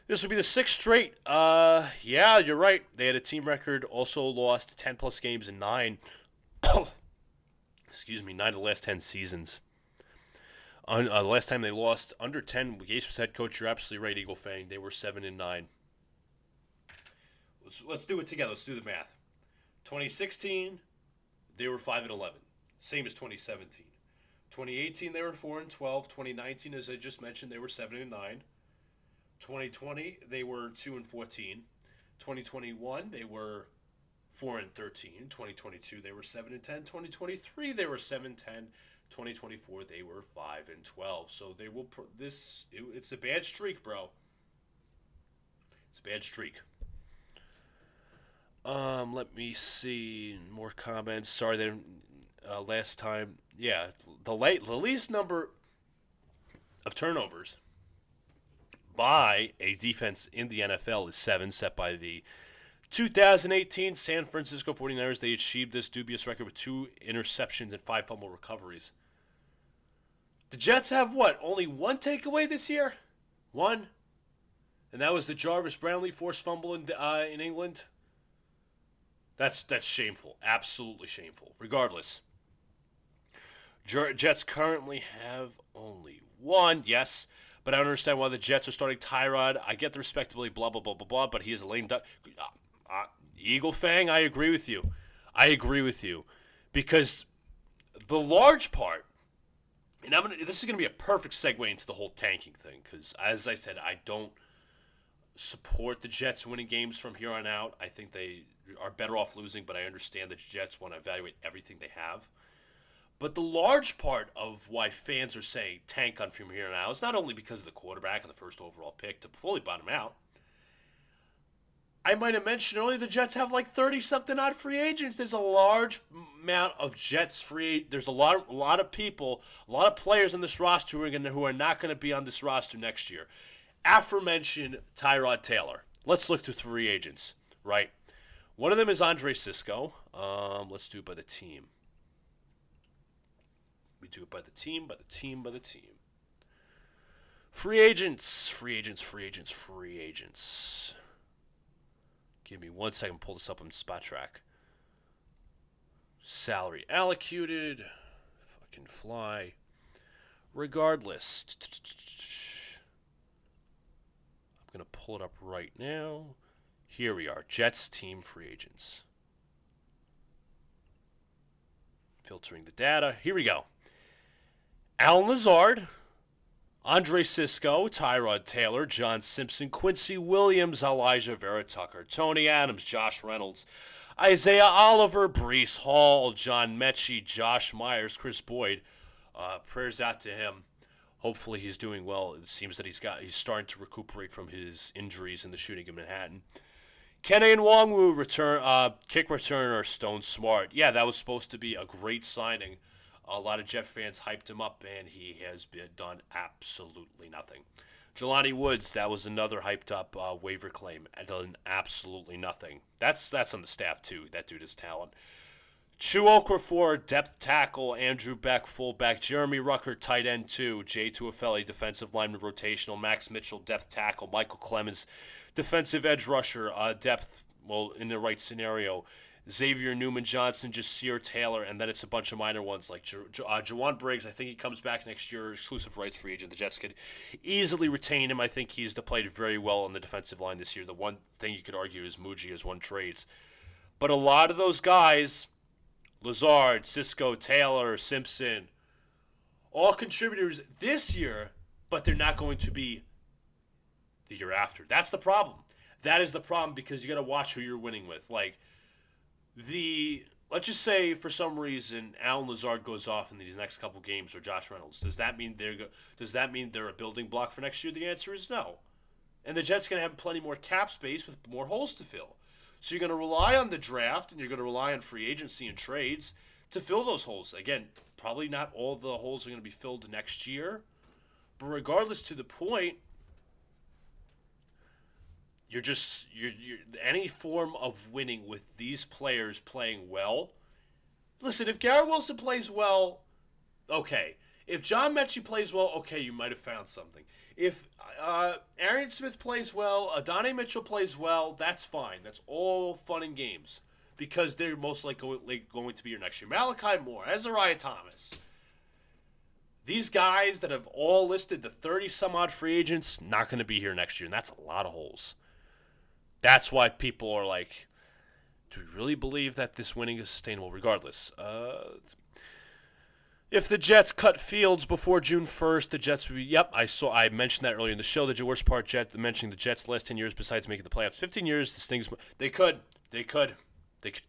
this would be the 6th straight. Yeah, you're right. They had a team record, also lost 10-plus games in 9. 9 of the last 10 seasons. The last time they lost under 10, Gase was head coach. You're absolutely right, Eagle Fang. They were 7-9. Let's do it together. Let's do the math. 2016, they were 5-11. Same as 2017. 2018, they were 4-12. 2019, as I just mentioned, they were 7-9. 2020, they were 2-14. 2021, they were 4-13. 2022, they were 7-10. 2023, they were 7-10. 2024, they were 5-12. So they will. It's a bad streak, bro. It's a bad streak. Let me see more comments. Sorry, that last time. Yeah, the least number of turnovers by a defense in the NFL is 7, set by the 2018 San Francisco 49ers. They achieved this dubious record with 2 interceptions and 5 fumble recoveries. The Jets have what? Only 1 takeaway this year? 1? And that was the Jarvis Brownlee forced fumble in England? That's shameful. Absolutely shameful. Regardless, Jets currently have only 1, yes, but I don't understand why the Jets are starting Tyrod. I get the respectability, blah, blah, blah, blah, blah, but he is a lame duck. Eagle Fang, I agree with you. Because the large part, and this is going to be a perfect segue into the whole tanking thing, because as I said, I don't support the Jets winning games from here on out. I think they are better off losing, but I understand the Jets want to evaluate everything they have. But the large part of why fans are saying tank on from here on out is not only because of the quarterback and the first overall pick to fully bottom out. I might have mentioned earlier the Jets have like 30-something odd free agents. There's a large amount of Jets free. There's a lot of people, a lot of players in this roster who are not going to be on this roster next year. Aforementioned Tyrod Taylor. Let's look through free agents, right? One of them is Andre Sisco. Let's do it by the team. We do it by the team. Free agents. Give me 1 second to pull this up on Spot Track. Salary allocated. Fucking fly. Regardless. I'm going to pull it up right now. Here we are. Jets team free agents. Filtering the data. Here we go. Alan Lazard, Andre Sisco, Tyrod Taylor, John Simpson, Quincy Williams, Elijah Vera Tucker, Tony Adams, Josh Reynolds, Isaiah Oliver, Brees Hall, John Mechie, Josh Myers, Chris Boyd. Prayers out to him. Hopefully he's doing well. It seems that he's starting to recuperate from his injuries in the shooting in Manhattan. Kenny Nwangwu, kick returner, Stone Smart. Yeah, that was supposed to be a great signing. A lot of Jet fans hyped him up, and he has done absolutely nothing. Jelani Woods, that was another hyped up waiver claim, and done absolutely nothing. That's on the staff too. That dude is talent. Chuo Okafor, depth tackle. Andrew Beck, fullback. Jeremy Rucker, tight end 2. Jay Tuafeli, defensive lineman, rotational. Max Mitchell, depth tackle. Michael Clemens, defensive edge rusher, depth, well, in the right scenario. Xavier Newman-Johnson, Jasir Taylor, and then it's a bunch of minor ones like Jawan Briggs. I think he comes back next year, exclusive rights free agent. The Jets could easily retain him. I think he's played very well on the defensive line this year. The one thing you could argue is Muji has won trades. But a lot of those guys, Lazard, Cisco, Taylor, Simpson, all contributors this year, but they're not going to be the year after. That's the problem. That is the problem because you got to watch who you're winning with. Like, let's just say for some reason Alan Lazard goes off in these next couple games, or Josh Reynolds. Does that mean they're a building block for next year? The answer is no. And the Jets going to have plenty more cap space with more holes to fill. So you're going to rely on the draft, and you're going to rely on free agency and trades to fill those holes. Again, probably not all the holes are going to be filled next year, but regardless to the point, you're any form of winning with these players playing well. Listen, if Garrett Wilson plays well, okay. If John Mechie plays well, okay, you might have found something. If Arian Smith plays well, Adonai Mitchell plays well, that's fine. That's all fun and games because they're most likely going to be your next year. Malachi Moore, Azariah Thomas. These guys that have all listed the 30-some-odd free agents, not going to be here next year, and that's a lot of holes. That's why people are like, do we really believe that this winning is sustainable? Regardless, if the Jets cut Fields before June 1st, the Jets would be, I mentioned that earlier in the show. The worst part, mentioning the Jets' last 10 years besides making the playoffs. 15 years, they could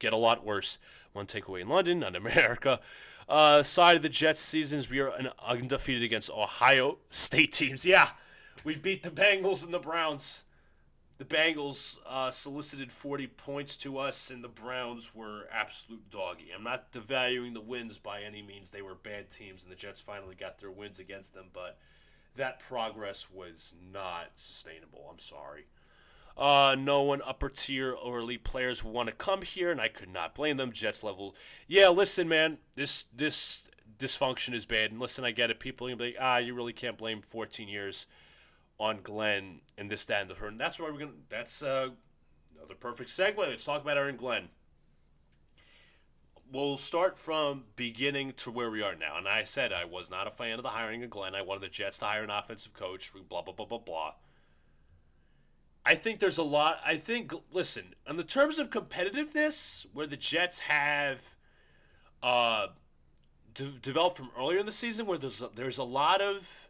get a lot worse. One takeaway in London, not America. Side of the Jets seasons, we are undefeated against Ohio State teams. Yeah, we beat the Bengals and the Browns. The Bengals solicited 40 points to us, and the Browns were absolute doggy. I'm not devaluing the wins by any means. They were bad teams, and the Jets finally got their wins against them, but that progress was not sustainable. I'm sorry. No one upper tier or elite players want to come here, and I could not blame them. Jets level. Yeah, listen, man, this dysfunction is bad. And listen, I get it. People are going to be like, you really can't blame 14 years on Glenn and this, that, and the third. And that's why that's another perfect segue. Let's talk about Aaron Glenn. We'll start from beginning to where we are now. And I said I was not a fan of the hiring of Glenn. I wanted the Jets to hire an offensive coach, blah, blah, blah, blah, blah. I think there's a lot. Listen, on the terms of competitiveness, where the Jets have developed from earlier in the season, where there's a lot of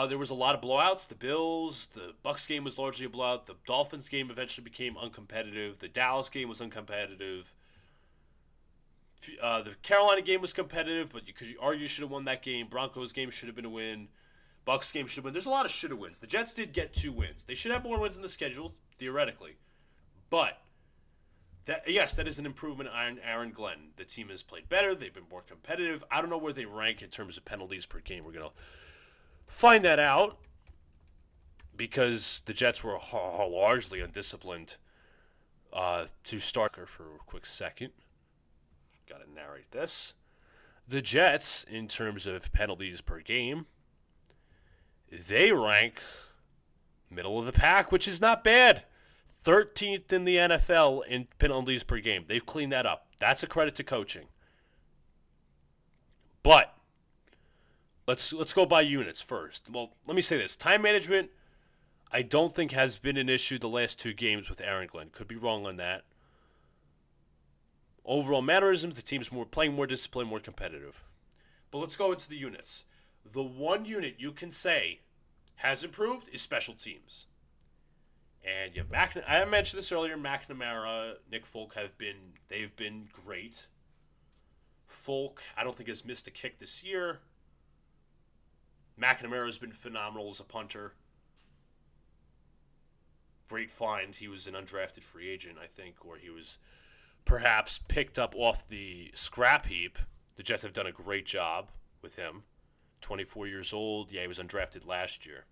there was a lot of blowouts. The Bills, the Bucs game was largely a blowout. The Dolphins game eventually became uncompetitive. The Dallas game was uncompetitive. The Carolina game was competitive, but because you argue should have won that game. Broncos game should have been a win. Bucs game should have been. There's a lot of should have wins. The Jets did get 2 wins. They should have more wins in the schedule, theoretically. But that is an improvement on Aaron Glenn. The team has played better. They've been more competitive. I don't know where they rank in terms of penalties per game. We're going to find that out because the Jets were largely undisciplined to start. For a quick second, got to narrate this. The Jets, in terms of penalties per game, they rank middle of the pack, which is not bad. 13th in the NFL in penalties per game. They've cleaned that up. That's a credit to coaching. But let's go by units first. Well, let me say this. Time management, I don't think has been an issue the last 2 games with Aaron Glenn. Could be wrong on that. Overall mannerisms, the team's playing more disciplined, more competitive. But let's go into the units. The one unit you can say has improved is special teams. And you have I mentioned this earlier. McNamara, Nick Folk they've been great. Folk, I don't think has missed a kick this year. McNamara has been phenomenal as a punter. Great find. He was an undrafted free agent, I think, or he was perhaps picked up off the scrap heap. The Jets have done a great job with him. 24 years old. Yeah, he was undrafted last year.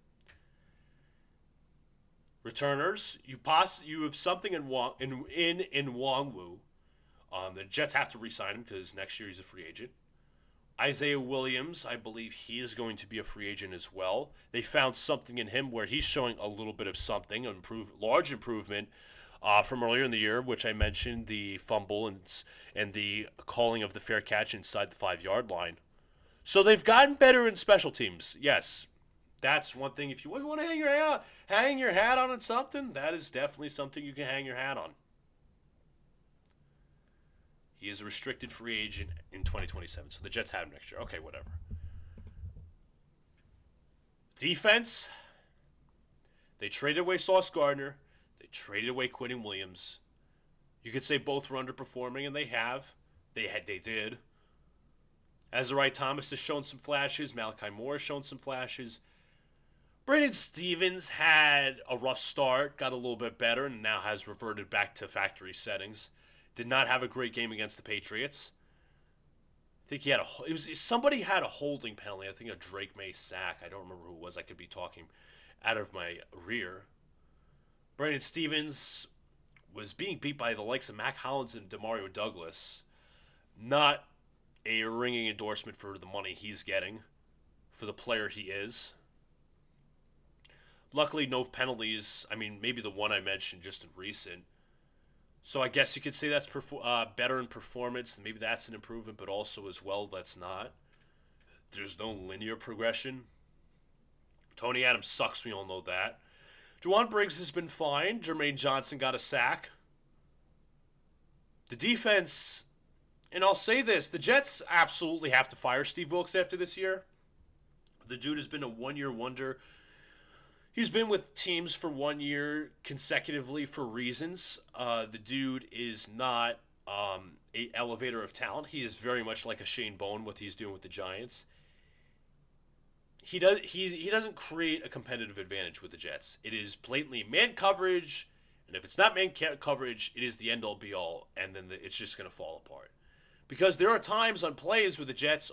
Returners, you have something in Nwangwu. The Jets have to re-sign him because next year he's a free agent. Isaiah Williams, I believe he is going to be a free agent as well. They found something in him where he's showing a little bit of something, large improvement from earlier in the year, which I mentioned, the fumble and the calling of the fair catch inside the 5-yard line. So they've gotten better in special teams. Yes, that's one thing. If you want to hang your hat on something, that is definitely something you can hang your hat on. He is a restricted free agent in 2027, so the Jets have him next year. Okay, whatever. Defense, they traded away Sauce Gardner. They traded away Quentin Williams. You could say both were underperforming, and they have. They did. Azariah Thomas has shown some flashes. Malachi Moore has shown some flashes. Brandon Stevens had a rough start, got a little bit better, and now has reverted back to factory settings. Did not have a great game against the Patriots. I think somebody had a holding penalty. I think a Drake May sack. I don't remember who it was. I could be talking out of my rear. Brandon Stevens was being beat by the likes of Mac Hollins and Demario Douglas. Not a ringing endorsement for the money he's getting, for the player he is. Luckily, no penalties. I mean, maybe the one I mentioned just in recent. So I guess you could say that's better in performance. Maybe that's an improvement, but also as well, that's not. There's no linear progression. Tony Adams sucks. We all know that. Juwan Briggs has been fine. Jermaine Johnson got a sack. The defense, and I'll say this, the Jets absolutely have to fire Steve Wilks after this year. The dude has been a one-year wonder. He's been with teams for 1 year consecutively for reasons. The dude is not a elevator of talent. He is very much like a Shane Bowen, what he's doing with the Giants. He doesn't create a competitive advantage with the Jets. It is blatantly man coverage, and if it's not man coverage, it is the end-all be-all, and then it's just going to fall apart. Because there are times on plays where the Jets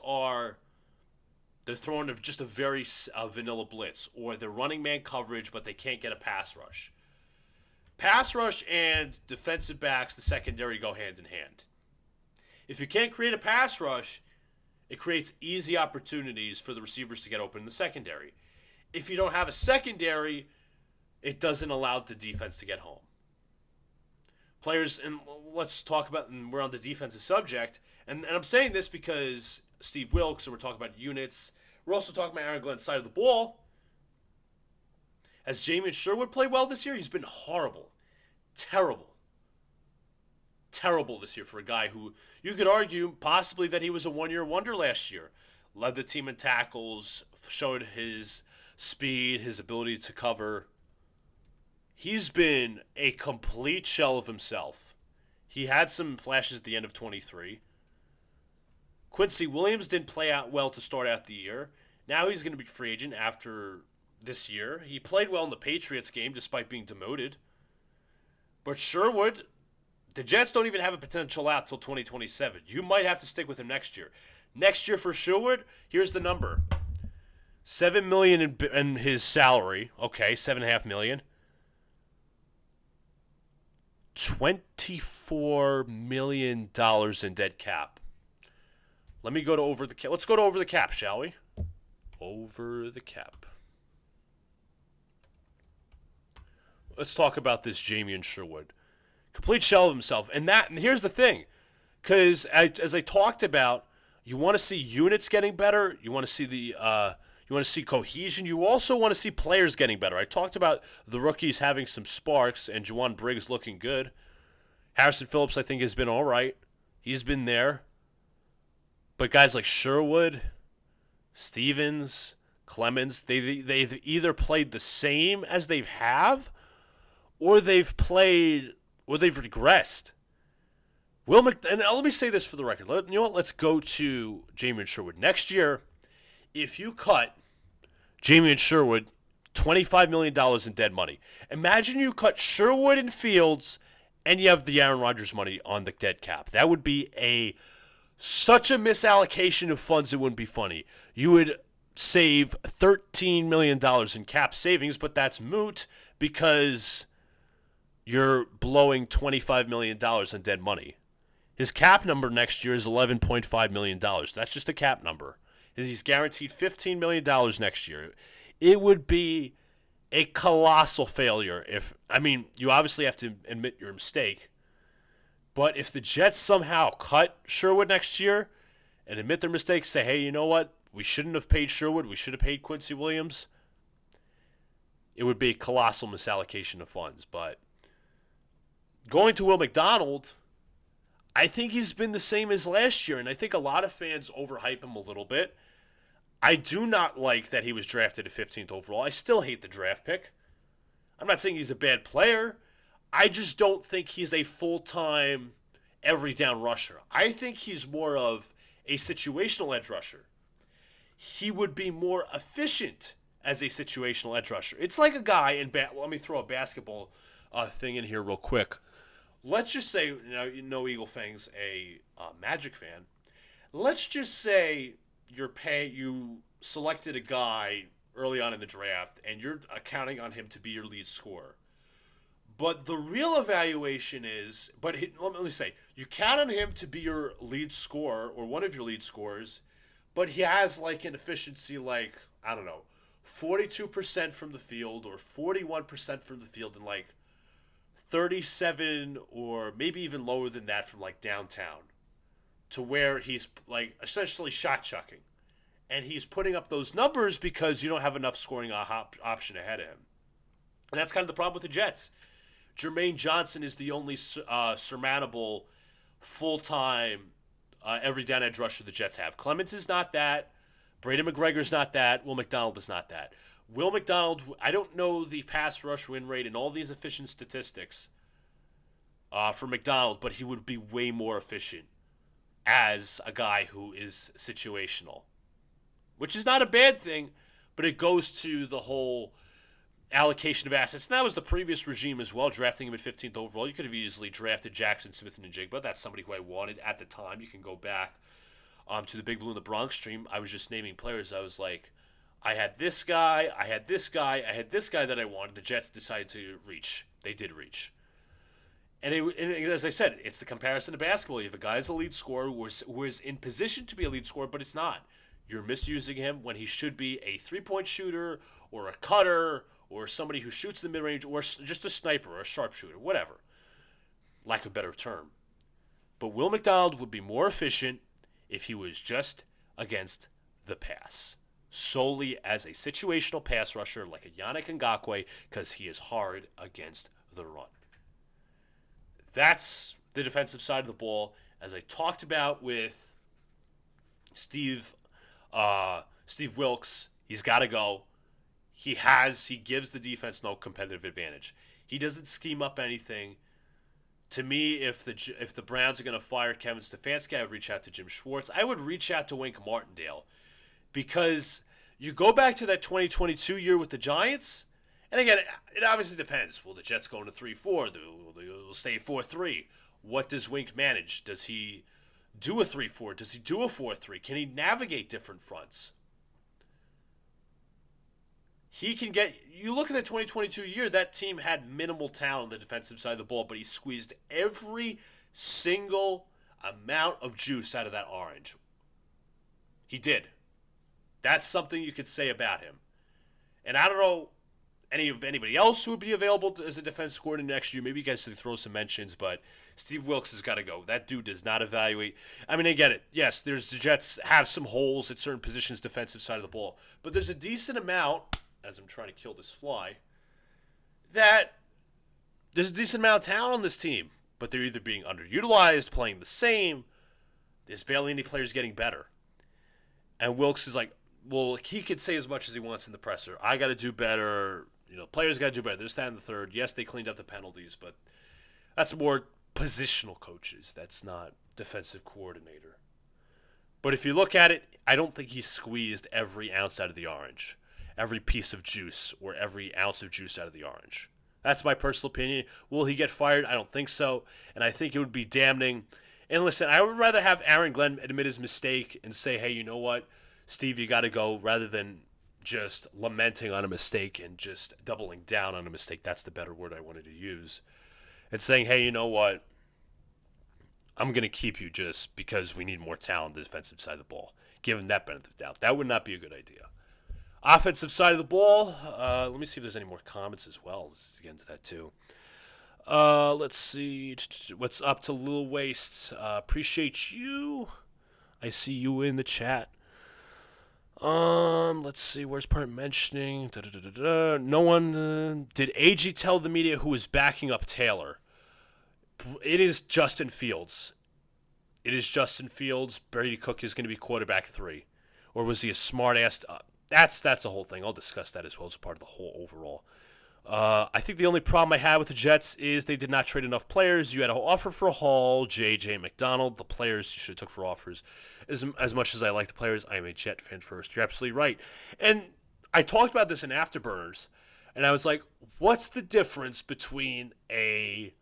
they're throwing just a very vanilla blitz, or they're running man coverage, but they can't get a pass rush. Pass rush and defensive backs, the secondary, go hand in hand. If you can't create a pass rush, it creates easy opportunities for the receivers to get open in the secondary. If you don't have a secondary, it doesn't allow the defense to get home. Players, and let's talk about, and we're on the defensive subject, and I'm saying this because Steve Wilks, and we're talking about units. We're also talking about Aaron Glenn's side of the ball. Has Jamien Sherwood played well this year? He's been horrible. Terrible this year for a guy who you could argue possibly that he was a one-year wonder last year. Led the team in tackles, showed his speed, his ability to cover. He's been a complete shell of himself. He had some flashes at the end of 23. Quincy Williams didn't play out well to start out the year. Now he's going to be free agent after this year. He played well in the Patriots game despite being demoted. But Sherwood, the Jets don't even have a potential out till 2027. You might have to stick with him next year. Next year for Sherwood, here's the number. $7 million in his salary. Okay, $7.5 million. $24 million in dead cap. Let me go to over the cap. Let's go to over the cap, shall we? Over the cap. Let's talk about this Jamien Sherwood. Complete shell of himself. And here's the thing. Because as I talked about, you want to see units getting better. You want to see you want to see cohesion. You also want to see players getting better. I talked about the rookies having some sparks and Juwan Briggs looking good. Harrison Phillips, I think, has been all right. He's been there. But guys like Sherwood, Stevens, Clemens, they've either played the same as they have, or they've regressed. And let me say this for the record. You know what? Let's go to Jamie Sherwood. Next year, if you cut Jamie Sherwood $25 million in dead money, imagine you cut Sherwood and Fields and you have the Aaron Rodgers money on the dead cap. That would be such a misallocation of funds, it wouldn't be funny. You would save $13 million in cap savings, but that's moot because you're blowing $25 million in dead money. His cap number next year is $11.5 million. That's just a cap number. He's guaranteed $15 million next year. It would be a colossal failure you obviously have to admit your mistake, but if the Jets somehow cut Sherwood next year and admit their mistakes, say, hey, you know what? We shouldn't have paid Sherwood. We should have paid Quincy Williams. It would be a colossal misallocation of funds. But going to Will McDonald, I think he's been the same as last year, and I think a lot of fans overhype him a little bit. I do not like that he was drafted at 15th overall. I still hate the draft pick. I'm not saying he's a bad player. I just don't think he's a full-time, every-down rusher. I think he's more of a situational edge rusher. He would be more efficient as a situational edge rusher. It's like a guy let me throw a basketball thing in here real quick. Let's just say, no Eagle Fang's a Magic fan. Let's just say you selected a guy early on in the draft and you're counting on him to be your lead scorer. But the real evaluation is, let me say, you count on him to be your lead scorer or one of your lead scorers, but he has like an efficiency 42% from the field or 41% from the field and 37 or maybe even lower than that from downtown, to where he's essentially shot chucking. And he's putting up those numbers because you don't have enough scoring option ahead of him. And that's kind of the problem with the Jets. Jermaine Johnson is the only surmountable full-time every down edge rusher the Jets have. Clemens is not that. Braden McGregor's not that. Will McDonald is not that. Will McDonald, I don't know the pass rush win rate and all these efficient statistics for McDonald, but he would be way more efficient as a guy who is situational, which is not a bad thing, but it goes to the whole allocation of assets. And that was the previous regime as well, drafting him at 15th overall. You could have easily drafted Jackson Smith and Njigba. That's somebody who I wanted at the time. You can go back to the Big Blue in the Bronx stream. I was just naming players. I was like, I had this guy, I had this guy, I had this guy that I wanted. The Jets decided to reach. They did reach. And as I said, it's the comparison to basketball. You have a guy as a lead scorer who is in position to be a lead scorer, but it's not. You're misusing him when he should be a three-point shooter or a cutter or somebody who shoots the mid-range or just a sniper or a sharpshooter, whatever. Lack of a better term. But Will McDonald would be more efficient if he was just against the pass, solely as a situational pass rusher like a Yannick Ngakoue, because he is hard against the run. That's the defensive side of the ball. As I talked about with Steve Wilks, he's got to go. He gives the defense no competitive advantage. He doesn't scheme up anything. To me, if the Browns are going to fire Kevin Stefanski, I would reach out to Jim Schwartz. I would reach out to Wink Martindale, because you go back to that 2022 year with the Giants, and again, it obviously depends. Will the Jets go into 3-4? They'll stay 4-3. What does Wink manage? Does he do a 3-4? Does he do a 4-3? Can he navigate different fronts? He can get. You look at the 2022 year, that team had minimal talent on the defensive side of the ball, but he squeezed every single amount of juice out of that orange. He did. That's something you could say about him. And I don't know anybody else who would be available as a defense coordinator next year. Maybe you guys could throw some mentions, but Steve Wilks has got to go. That dude does not evaluate. I mean, I get it. Yes, the Jets have some holes at certain positions, defensive side of the ball, but there's a decent amount. As I'm trying to kill this fly, that there's a decent amount of talent on this team, but they're either being underutilized, playing the same, There's barely any players getting better. And Wilkes is like, well, he could say as much as he wants in the presser. I got to do better. Players got to do better. This, that, and the third. Yes, they cleaned up the penalties, but that's more positional coaches. That's not defensive coordinator. But if you look at it, I don't think he squeezed every ounce out of the orange, every piece of juice or every ounce of juice out of the orange. That's my personal opinion. Will he get fired? I don't think so. And I think it would be damning. And listen, I would rather have Aaron Glenn admit his mistake and say, hey, you know what, Steve, you got to go, rather than just lamenting on a mistake and just doubling down on a mistake. That's the better word I wanted to use. And saying, hey, you know what, I'm going to keep you just because we need more talent on the defensive side of the ball. Give him that benefit of the doubt. That would not be a good idea. Offensive side of the ball, let me see if there's any more comments as well. Let's get into that too. Let's see. What's up to Lil Waste? Appreciate you. I see you in the chat. Let's see. Where's part mentioning? No one. Did AG tell the media who was backing up Taylor? It is Justin Fields. It is Justin Fields. Brady Cook is going to be quarterback 3. Or was he a smart ass? That's a whole thing. I'll discuss that as well as part of the whole overall. I think the only problem I had with the Jets is they did not trade enough players. You had an offer for Hall, J.J. McDonald. The players you should have took for offers. As much as I like the players, I am a Jet fan first. You're absolutely right. And I talked about this in Afterburners, and I was like, what's the difference between a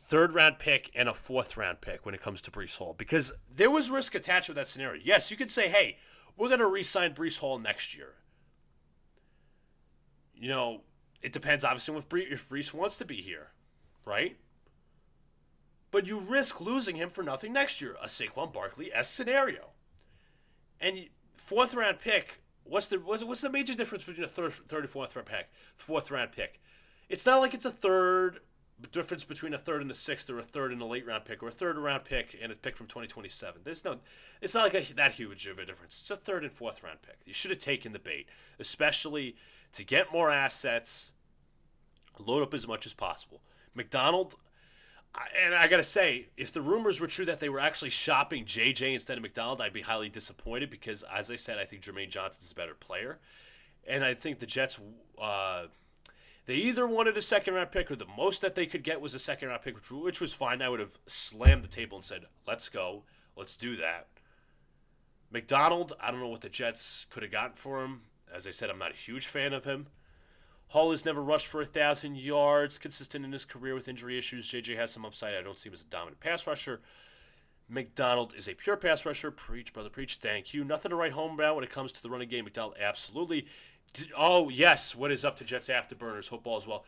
third-round pick and a fourth-round pick when it comes to Breece Hall? Because there was risk attached with that scenario. Yes, you could say, hey, we're going to re-sign Breece Hall next year. It depends, obviously, if Breece wants to be here, right? But you risk losing him for nothing next year, a Saquon Barkley-esque scenario. And fourth-round pick, what's the major difference between a third and fourth-round pick? It's not like it's a third difference between a third and a sixth, or a third and a late-round pick, or a third-round pick and a pick from 2027. It's not like that huge of a difference. It's a third and fourth-round pick. You should have taken the bait, especially to get more assets, load up as much as possible. McDonald, and I got to say, if the rumors were true that they were actually shopping JJ instead of McDonald, I'd be highly disappointed because, as I said, I think Jermaine Johnson's a better player. And I think the Jets, they either wanted a second-round pick or the most that they could get was a second-round pick, which was fine. I would have slammed the table and said, let's go. Let's do that. McDonald, I don't know what the Jets could have gotten for him. As I said, I'm not a huge fan of him. Hall has never rushed for 1,000 yards, consistent in his career with injury issues. JJ has some upside. I don't see him as a dominant pass rusher. McDonald is a pure pass rusher. Preach, brother, preach. Thank you. Nothing to write home about when it comes to the running game. McDonald, absolutely. Oh, yes. What is up to Jets Afterburners? Hope all is well.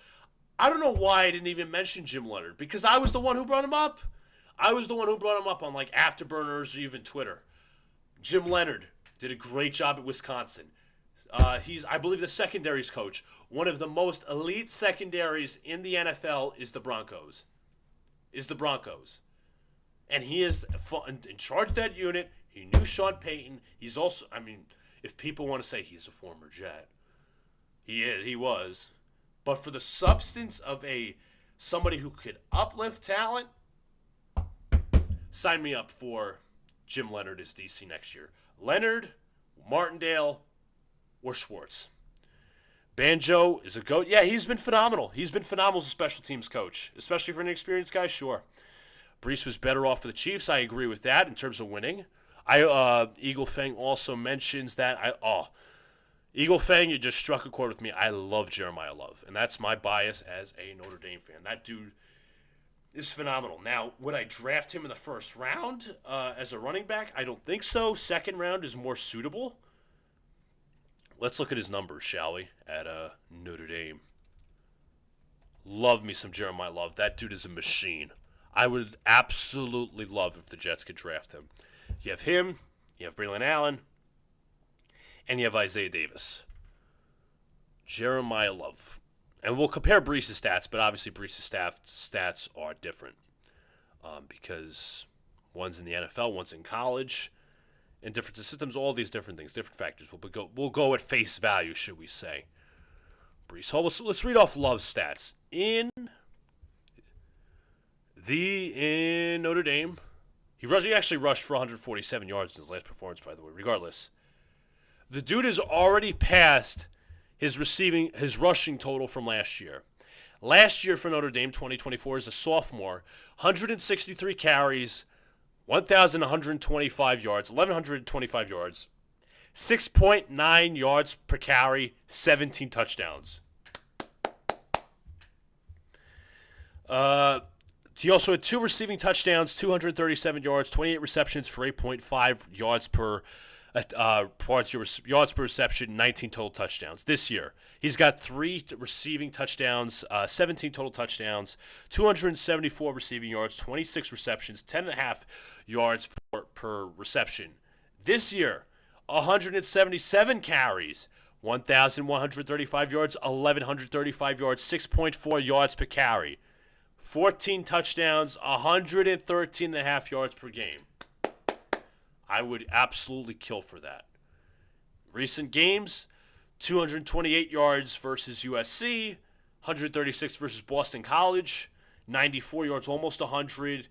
I don't know why I didn't even mention Jim Leonard, because I was the one who brought him up. I was the one who brought him up on Afterburners or even Twitter. Jim Leonard did a great job at Wisconsin. He's, I believe, the secondaries coach. One of the most elite secondaries in the NFL is the Broncos. And he is in charge of that unit. He knew Sean Payton. He's also, if people want to say he's a former Jet, he was. But for the substance of somebody who could uplift talent, sign me up for Jim Leonard as DC next year. Leonard, Martindale, or Schwartz. Banjo is a GOAT. Yeah, he's been phenomenal. He's been phenomenal as a special teams coach, especially for an experienced guy, sure. Breece was better off for the Chiefs. I agree with that in terms of winning. Eagle Fang also mentions that. Eagle Fang, you just struck a chord with me. I love Jeremiah Love, and that's my bias as a Notre Dame fan. That dude is phenomenal. Now, would I draft him in the first round as a running back? I don't think so. Second round is more suitable. Let's look at his numbers, shall we, at Notre Dame. Love me some Jeremiah Love. That dude is a machine. I would absolutely love if the Jets could draft him. You have him, you have Braylon Allen, and you have Isaiah Davis. Jeremiah Love. And we'll compare Breece's stats, but obviously Breece's stats are different because one's in the NFL, one's in college, and different systems, all these different things, different factors. We'll go at face value, should we say. Breece Hall. Let's read off Love's stats. In Notre Dame, He actually rushed for 147 yards in his last performance, by the way. Regardless, the dude has already passed his rushing total from last year. Last year for Notre Dame, 2024, as a sophomore, 163 carries, 1,125 yards, 1,125 yards, 6.9 yards per carry, 17 touchdowns. He also had 2 receiving touchdowns, 237 yards, 28 receptions for 8.5 yards per yards per reception, 19 total touchdowns. This year, he's got 3 receiving touchdowns, 17 total touchdowns, 274 receiving yards, 26 receptions, 10.5 yards per reception. This year, 177 carries, 1,135 yards, 1,135 yards, 6.4 yards per carry. 14 touchdowns, 113.5 yards per game. I would absolutely kill for that. Recent games, 228 yards versus USC, 136 versus Boston College, 94 yards, almost 100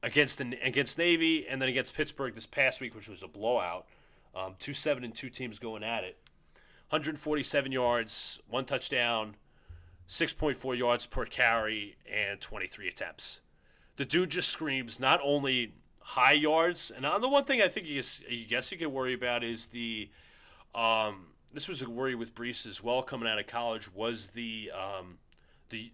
against Navy, and then against Pittsburgh this past week, which was a blowout. 2-7-2 teams going at it. 147 yards, 1 touchdown, 6.4 yards per carry, and 23 attempts. The dude just screams not only high yards, and the one thing I think you could worry about is the this was a worry with Brees as well coming out of college, was the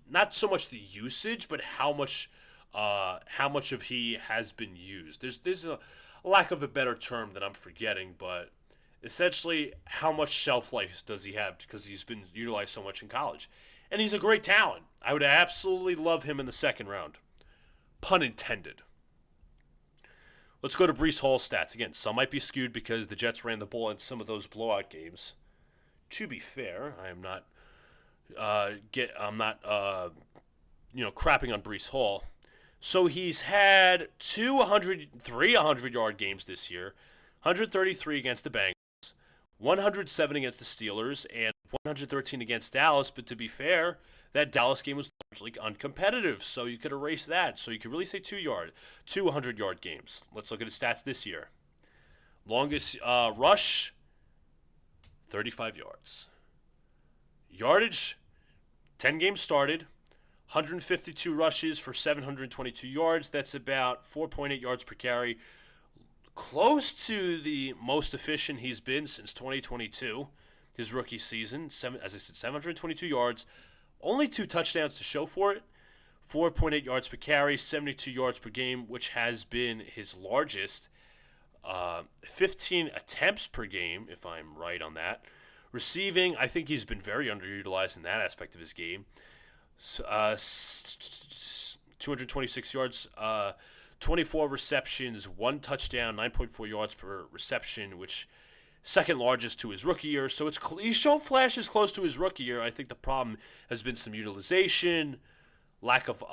not so much the usage, but how much of he has been used. There's a lack of a better term that I'm forgetting, but essentially how much shelf life does he have because he's been utilized so much in college. And he's a great talent. I would absolutely love him in the second round. Pun intended. Let's go to Brees Hall's stats. Again, some might be skewed because the Jets ran the ball in some of those blowout games. To be fair, I am not crapping on Brees Hall. So he's had 300-yard games this year, 133 against the Bengals, 107 against the Steelers, and 113 against Dallas. But to be fair, that Dallas game was largely uncompetitive, so you could erase that. So you could really say 200-yard games. Let's look at his stats this year. Longest rush, 35 yards. Yardage, 10 games started, 152 rushes for 722 yards. That's about 4.8 yards per carry. Close to the most efficient he's been since 2022, his rookie season. As I said, 722 yards. Only 2 touchdowns to show for it. 4.8 yards per carry, 72 yards per game, which has been his largest. 15 attempts per game, if I'm right on that. Receiving, I think he's been very underutilized in that aspect of his game. 226 yards, 24 receptions, 1 touchdown, 9.4 yards per reception, which second largest to his rookie year. So he's shown flashes close to his rookie year. I think the problem has been some utilization, lack of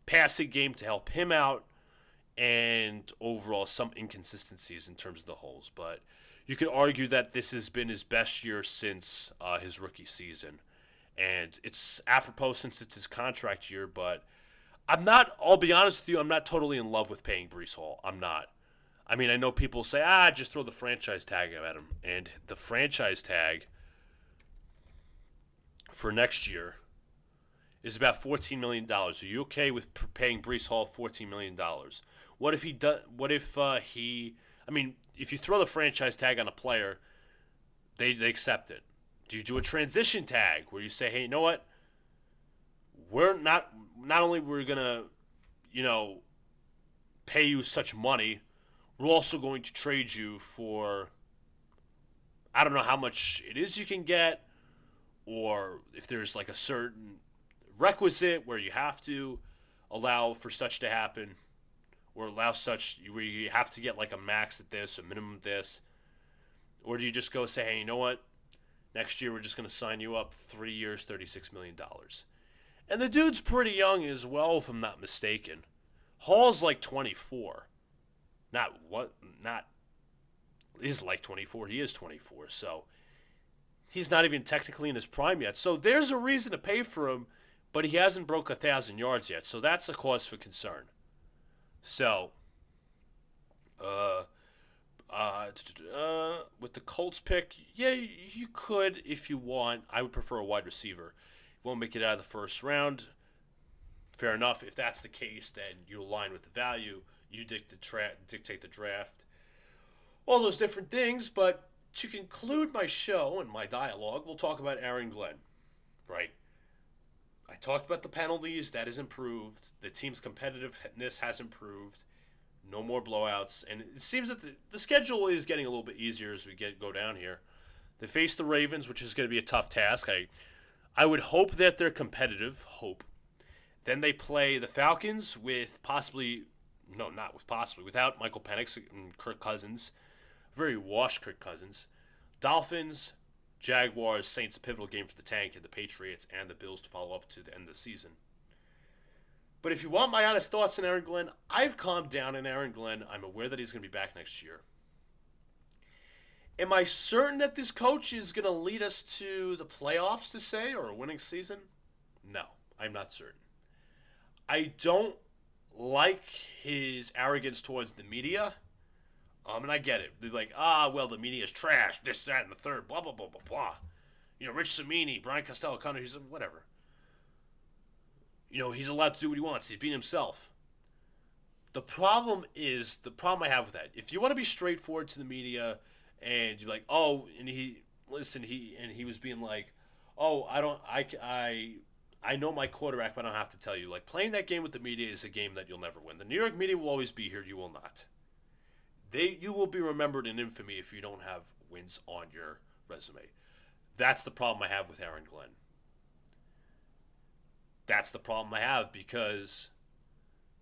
passing game to help him out, and overall some inconsistencies in terms of the holes. But you could argue that this has been his best year since his rookie season. And it's apropos since it's his contract year, but I'll be honest with you, I'm not totally in love with paying Brees Hall. I'm not. I mean, I know people say, just throw the franchise tag at him. And the franchise tag for next year is about $14 million. Are you okay with paying Brees Hall $14 million? What if if you throw the franchise tag on a player, they accept it. Do you do a transition tag where you say, hey, you know what? We're not only we're going to, pay you such money, we're also going to trade you for, I don't know how much it is you can get, or if there's like a certain requisite where you have to allow for such to happen, or allow such where you have to get like a max at this, a minimum at this, or do you just go say, hey, you know what? Next year we're just going to sign you up 3 years, $36 million. And the dude's pretty young as well, if I'm not mistaken. Hall's like 24. He's like 24. He is 24. So he's not even technically in his prime yet. So there's a reason to pay for him, but he hasn't broke 1,000 yards yet. So that's a cause for concern. So, uh, with the Colts pick, yeah, you could if you want. I would prefer a wide receiver. Won't make it out of the first round. Fair enough. If that's the case, then you align with the value. You dictate the draft. All those different things. But to conclude my show and my dialogue, we'll talk about Aaron Glenn. Right. I talked about the penalties. That has improved. The team's competitiveness has improved. No more blowouts. And it seems that the schedule is getting a little bit easier as we go down here. They face the Ravens, which is going to be a tough task. I would hope that they're competitive. Hope. Then they play the Falcons with possibly, no, not with possibly, without Michael Penix and Kirk Cousins. Very washed Kirk Cousins. Dolphins, Jaguars, Saints, a pivotal game for the tank, and the Patriots and the Bills to follow up to the end of the season. But if you want my honest thoughts on Aaron Glenn, I've calmed down on Aaron Glenn. I'm aware that he's going to be back next year. Am I certain that this coach is going to lead us to the playoffs, to say, or a winning season? No, I'm not certain. I don't like his arrogance towards the media. And I get it. They're like, well, the media is trash, this, that, and the third, blah, blah, blah, blah, blah. Rich Samini, Brian Costello, Connor, he's whatever. He's allowed to do what he wants. He's being himself. The problem I have with that, if you want to be straightforward to the media and you're like, and he was being like, I know my quarterback, but I don't have to tell you. Like, playing that game with the media is a game that you'll never win. The New York media will always be here. You will not. You will be remembered in infamy if you don't have wins on your resume. That's the problem I have with Aaron Glenn. That's the problem I have because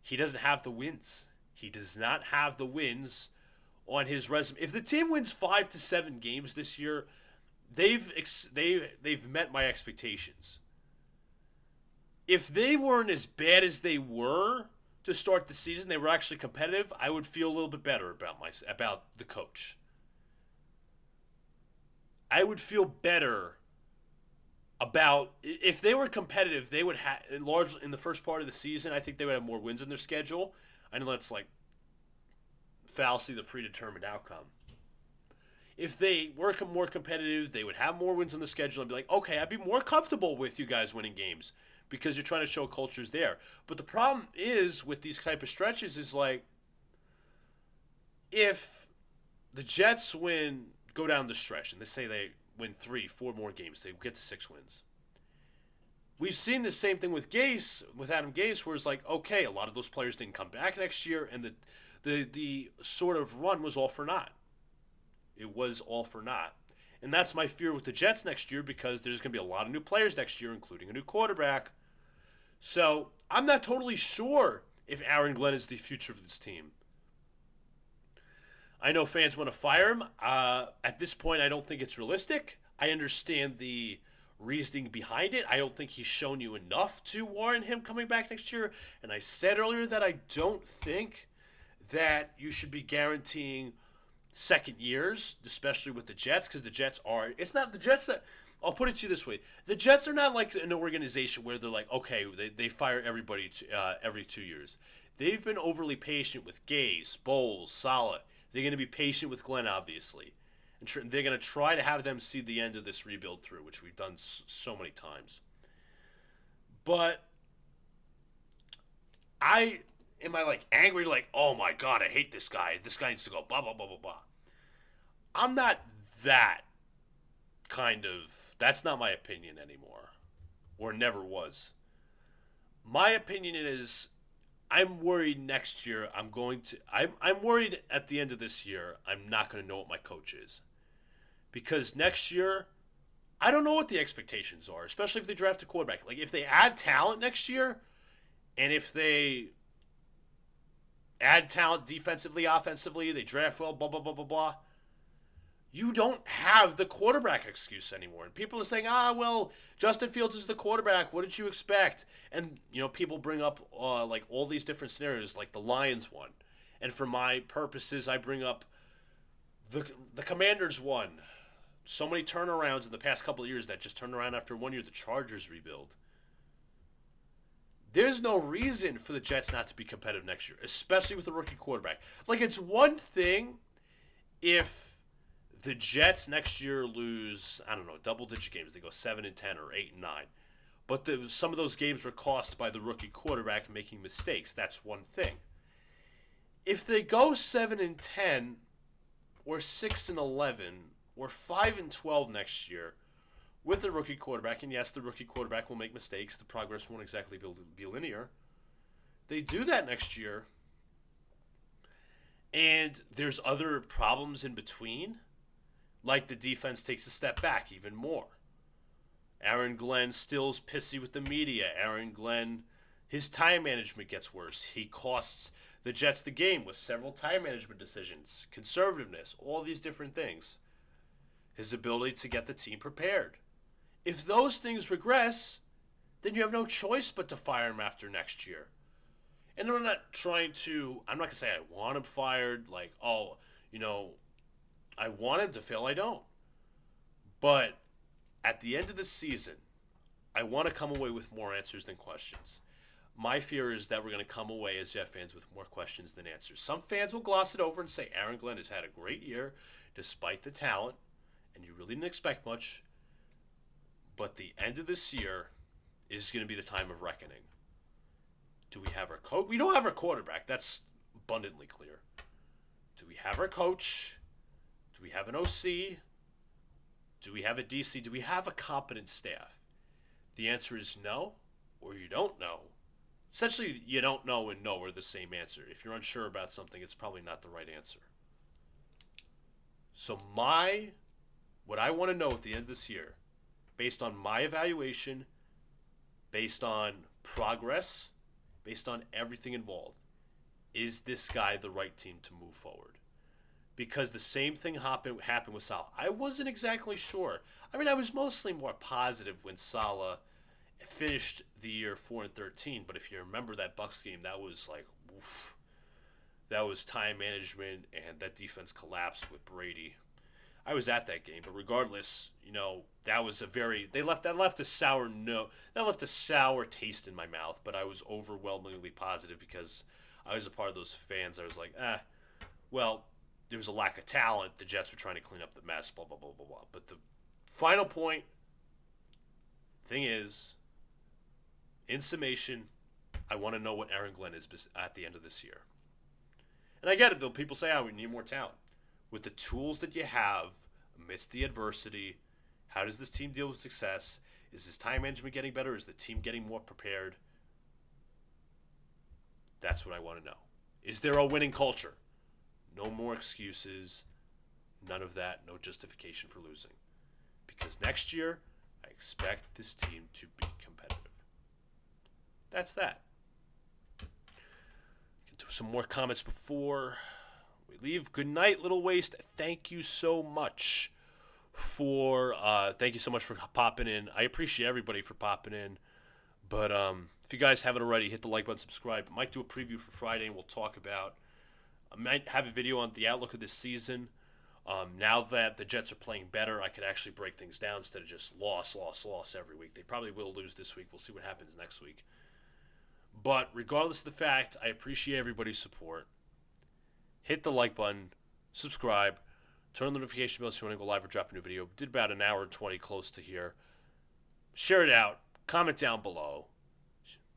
he doesn't have the wins. He does not have the wins on his resume. If the team wins 5 to 7 games this year, they've met my expectations. If they weren't as bad as they were to start the season, they were actually competitive, I would feel a little bit better about the coach. I would feel better about if they were competitive, they would have largely in the first part of the season. I think they would have more wins in their schedule. I know that's like fallacy, the predetermined outcome. If they were more competitive, they would have more wins on the schedule and be like, okay, I'd be more comfortable with you guys winning games because you're trying to show culture's there. But the problem is with these type of stretches is like if the Jets go down the stretch and they say they win 3-4 more games, they get to 6 wins. We've seen the same thing with Adam Gase, where it's like, okay, a lot of those players didn't come back next year, and the sort of run was all for naught. It was all for naught. And that's my fear with the Jets next year because there's going to be a lot of new players next year, including a new quarterback. So I'm not totally sure if Aaron Glenn is the future of this team. I know fans want to fire him. At this point, I don't think it's realistic. I understand the reasoning behind it. I don't think he's shown you enough to warrant him coming back next year. And I said earlier that I don't think that you should be guaranteeing second years, especially with the Jets, because the Jets are. It's not the Jets that. I'll put it to you this way: the Jets are not like an organization where they're like, okay, they fire everybody every 2 years. They've been overly patient with Gase, Bowles, Saleh. They're going to be patient with Glenn, obviously. And they're going to try to have them see the end of this rebuild through, which we've done so many times. But am I like angry, like, oh my God, I hate this guy. This guy needs to go, blah, blah, blah, blah, blah. I'm not that kind of, that's not my opinion anymore. Or never was. My opinion is, I'm worried next year I'm worried at the end of this year I'm not going to know what my coach is. Because next year, I don't know what the expectations are, especially if they draft a quarterback. Like, if they add talent next year, and if they add talent defensively, offensively, they draft well, blah, blah, blah, blah, blah, you don't have the quarterback excuse anymore. And people are saying, well, Justin Fields is the quarterback. What did you expect? And, people bring up, like, all these different scenarios, like the Lions one. And for my purposes, I bring up the Commanders one. So many turnarounds in the past couple of years that just turned around after 1 year. The Chargers rebuild. there's no reason for the Jets not to be competitive next year, especially with a rookie quarterback. Like, it's one thing if the Jets next year lose, I don't know, double-digit games. They go 7-10 or 8-9. But some of those games were cost by the rookie quarterback making mistakes. That's one thing. If they go 7-10 or 6-11 or 5-12 next year with a rookie quarterback, and yes, the rookie quarterback will make mistakes. The progress won't exactly be linear. They do that next year, and there's other problems in between, like the defense takes a step back even more. Aaron Glenn still's pissy with the media. Aaron Glenn, his time management gets worse. He costs the Jets the game with several time management decisions, conservativeness, all these different things. His ability to get the team prepared. If those things regress, then you have no choice but to fire him after next year. And I'm not going to say I want him fired, like, I want him to fail, I don't. But at the end of the season, I want to come away with more answers than questions. My fear is that we're going to come away as Jet fans with more questions than answers. Some fans will gloss it over and say Aaron Glenn has had a great year despite the talent, and you really didn't expect much. But the end of this year is going to be the time of reckoning. Do we have our coach? We don't have our quarterback. That's abundantly clear. Do we have our coach? Do we have an OC? Do we have a DC? Do we have a competent staff? The answer is no, or you don't know. Essentially, you don't know and no are the same answer. If you're unsure about something, it's probably not the right answer. So what I want to know at the end of this year, based on my evaluation, based on progress, based on everything involved, is this guy the right team to move forward? Because the same thing happened with Salah. I wasn't exactly sure. I mean, I was mostly more positive when Salah finished the year 4-13. But if you remember that Bucs game, that was like, oof. That was time management, and that defense collapsed with Brady. I was at that game, but regardless, that was that left a sour taste in my mouth. But I was overwhelmingly positive because I was a part of those fans. I was like, well, there was a lack of talent. The Jets were trying to clean up the mess, blah, blah, blah, blah, blah. But the final thing is, in summation, I want to know what Aaron Glenn is at the end of this year. And I get it, though. People say, we need more talent. With the tools that you have, amidst the adversity, how does this team deal with success? Is his time management getting better? Is the team getting more prepared? That's what I want to know. Is there a winning culture? No more excuses. None of that. No justification for losing. Because next year, I expect this team to be competitive. That's that. Get to some more comments before we leave. Good night, Little Waste. Thank you so much for popping in. I appreciate everybody for popping in. But if you guys haven't already, hit the like button, subscribe. I might do a preview for Friday, and we'll talk about. I might have a video on the outlook of this season. Now that the Jets are playing better, I could actually break things down instead of just loss every week. They probably will lose this week. We'll see what happens next week. But regardless of the fact, I appreciate everybody's support. Hit the like button, subscribe, turn on the notification bell so you want to go live or drop a new video. Did about an hour and 20 close to here. Share it out. Comment down below.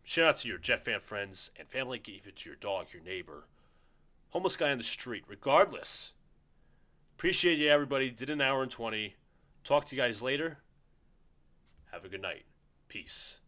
Shout out to your Jet fan friends and family. Give it to your dog, your neighbor. Homeless guy on the street. Regardless, appreciate you, everybody. Did an hour and 20. Talk to you guys later. Have a good night. Peace.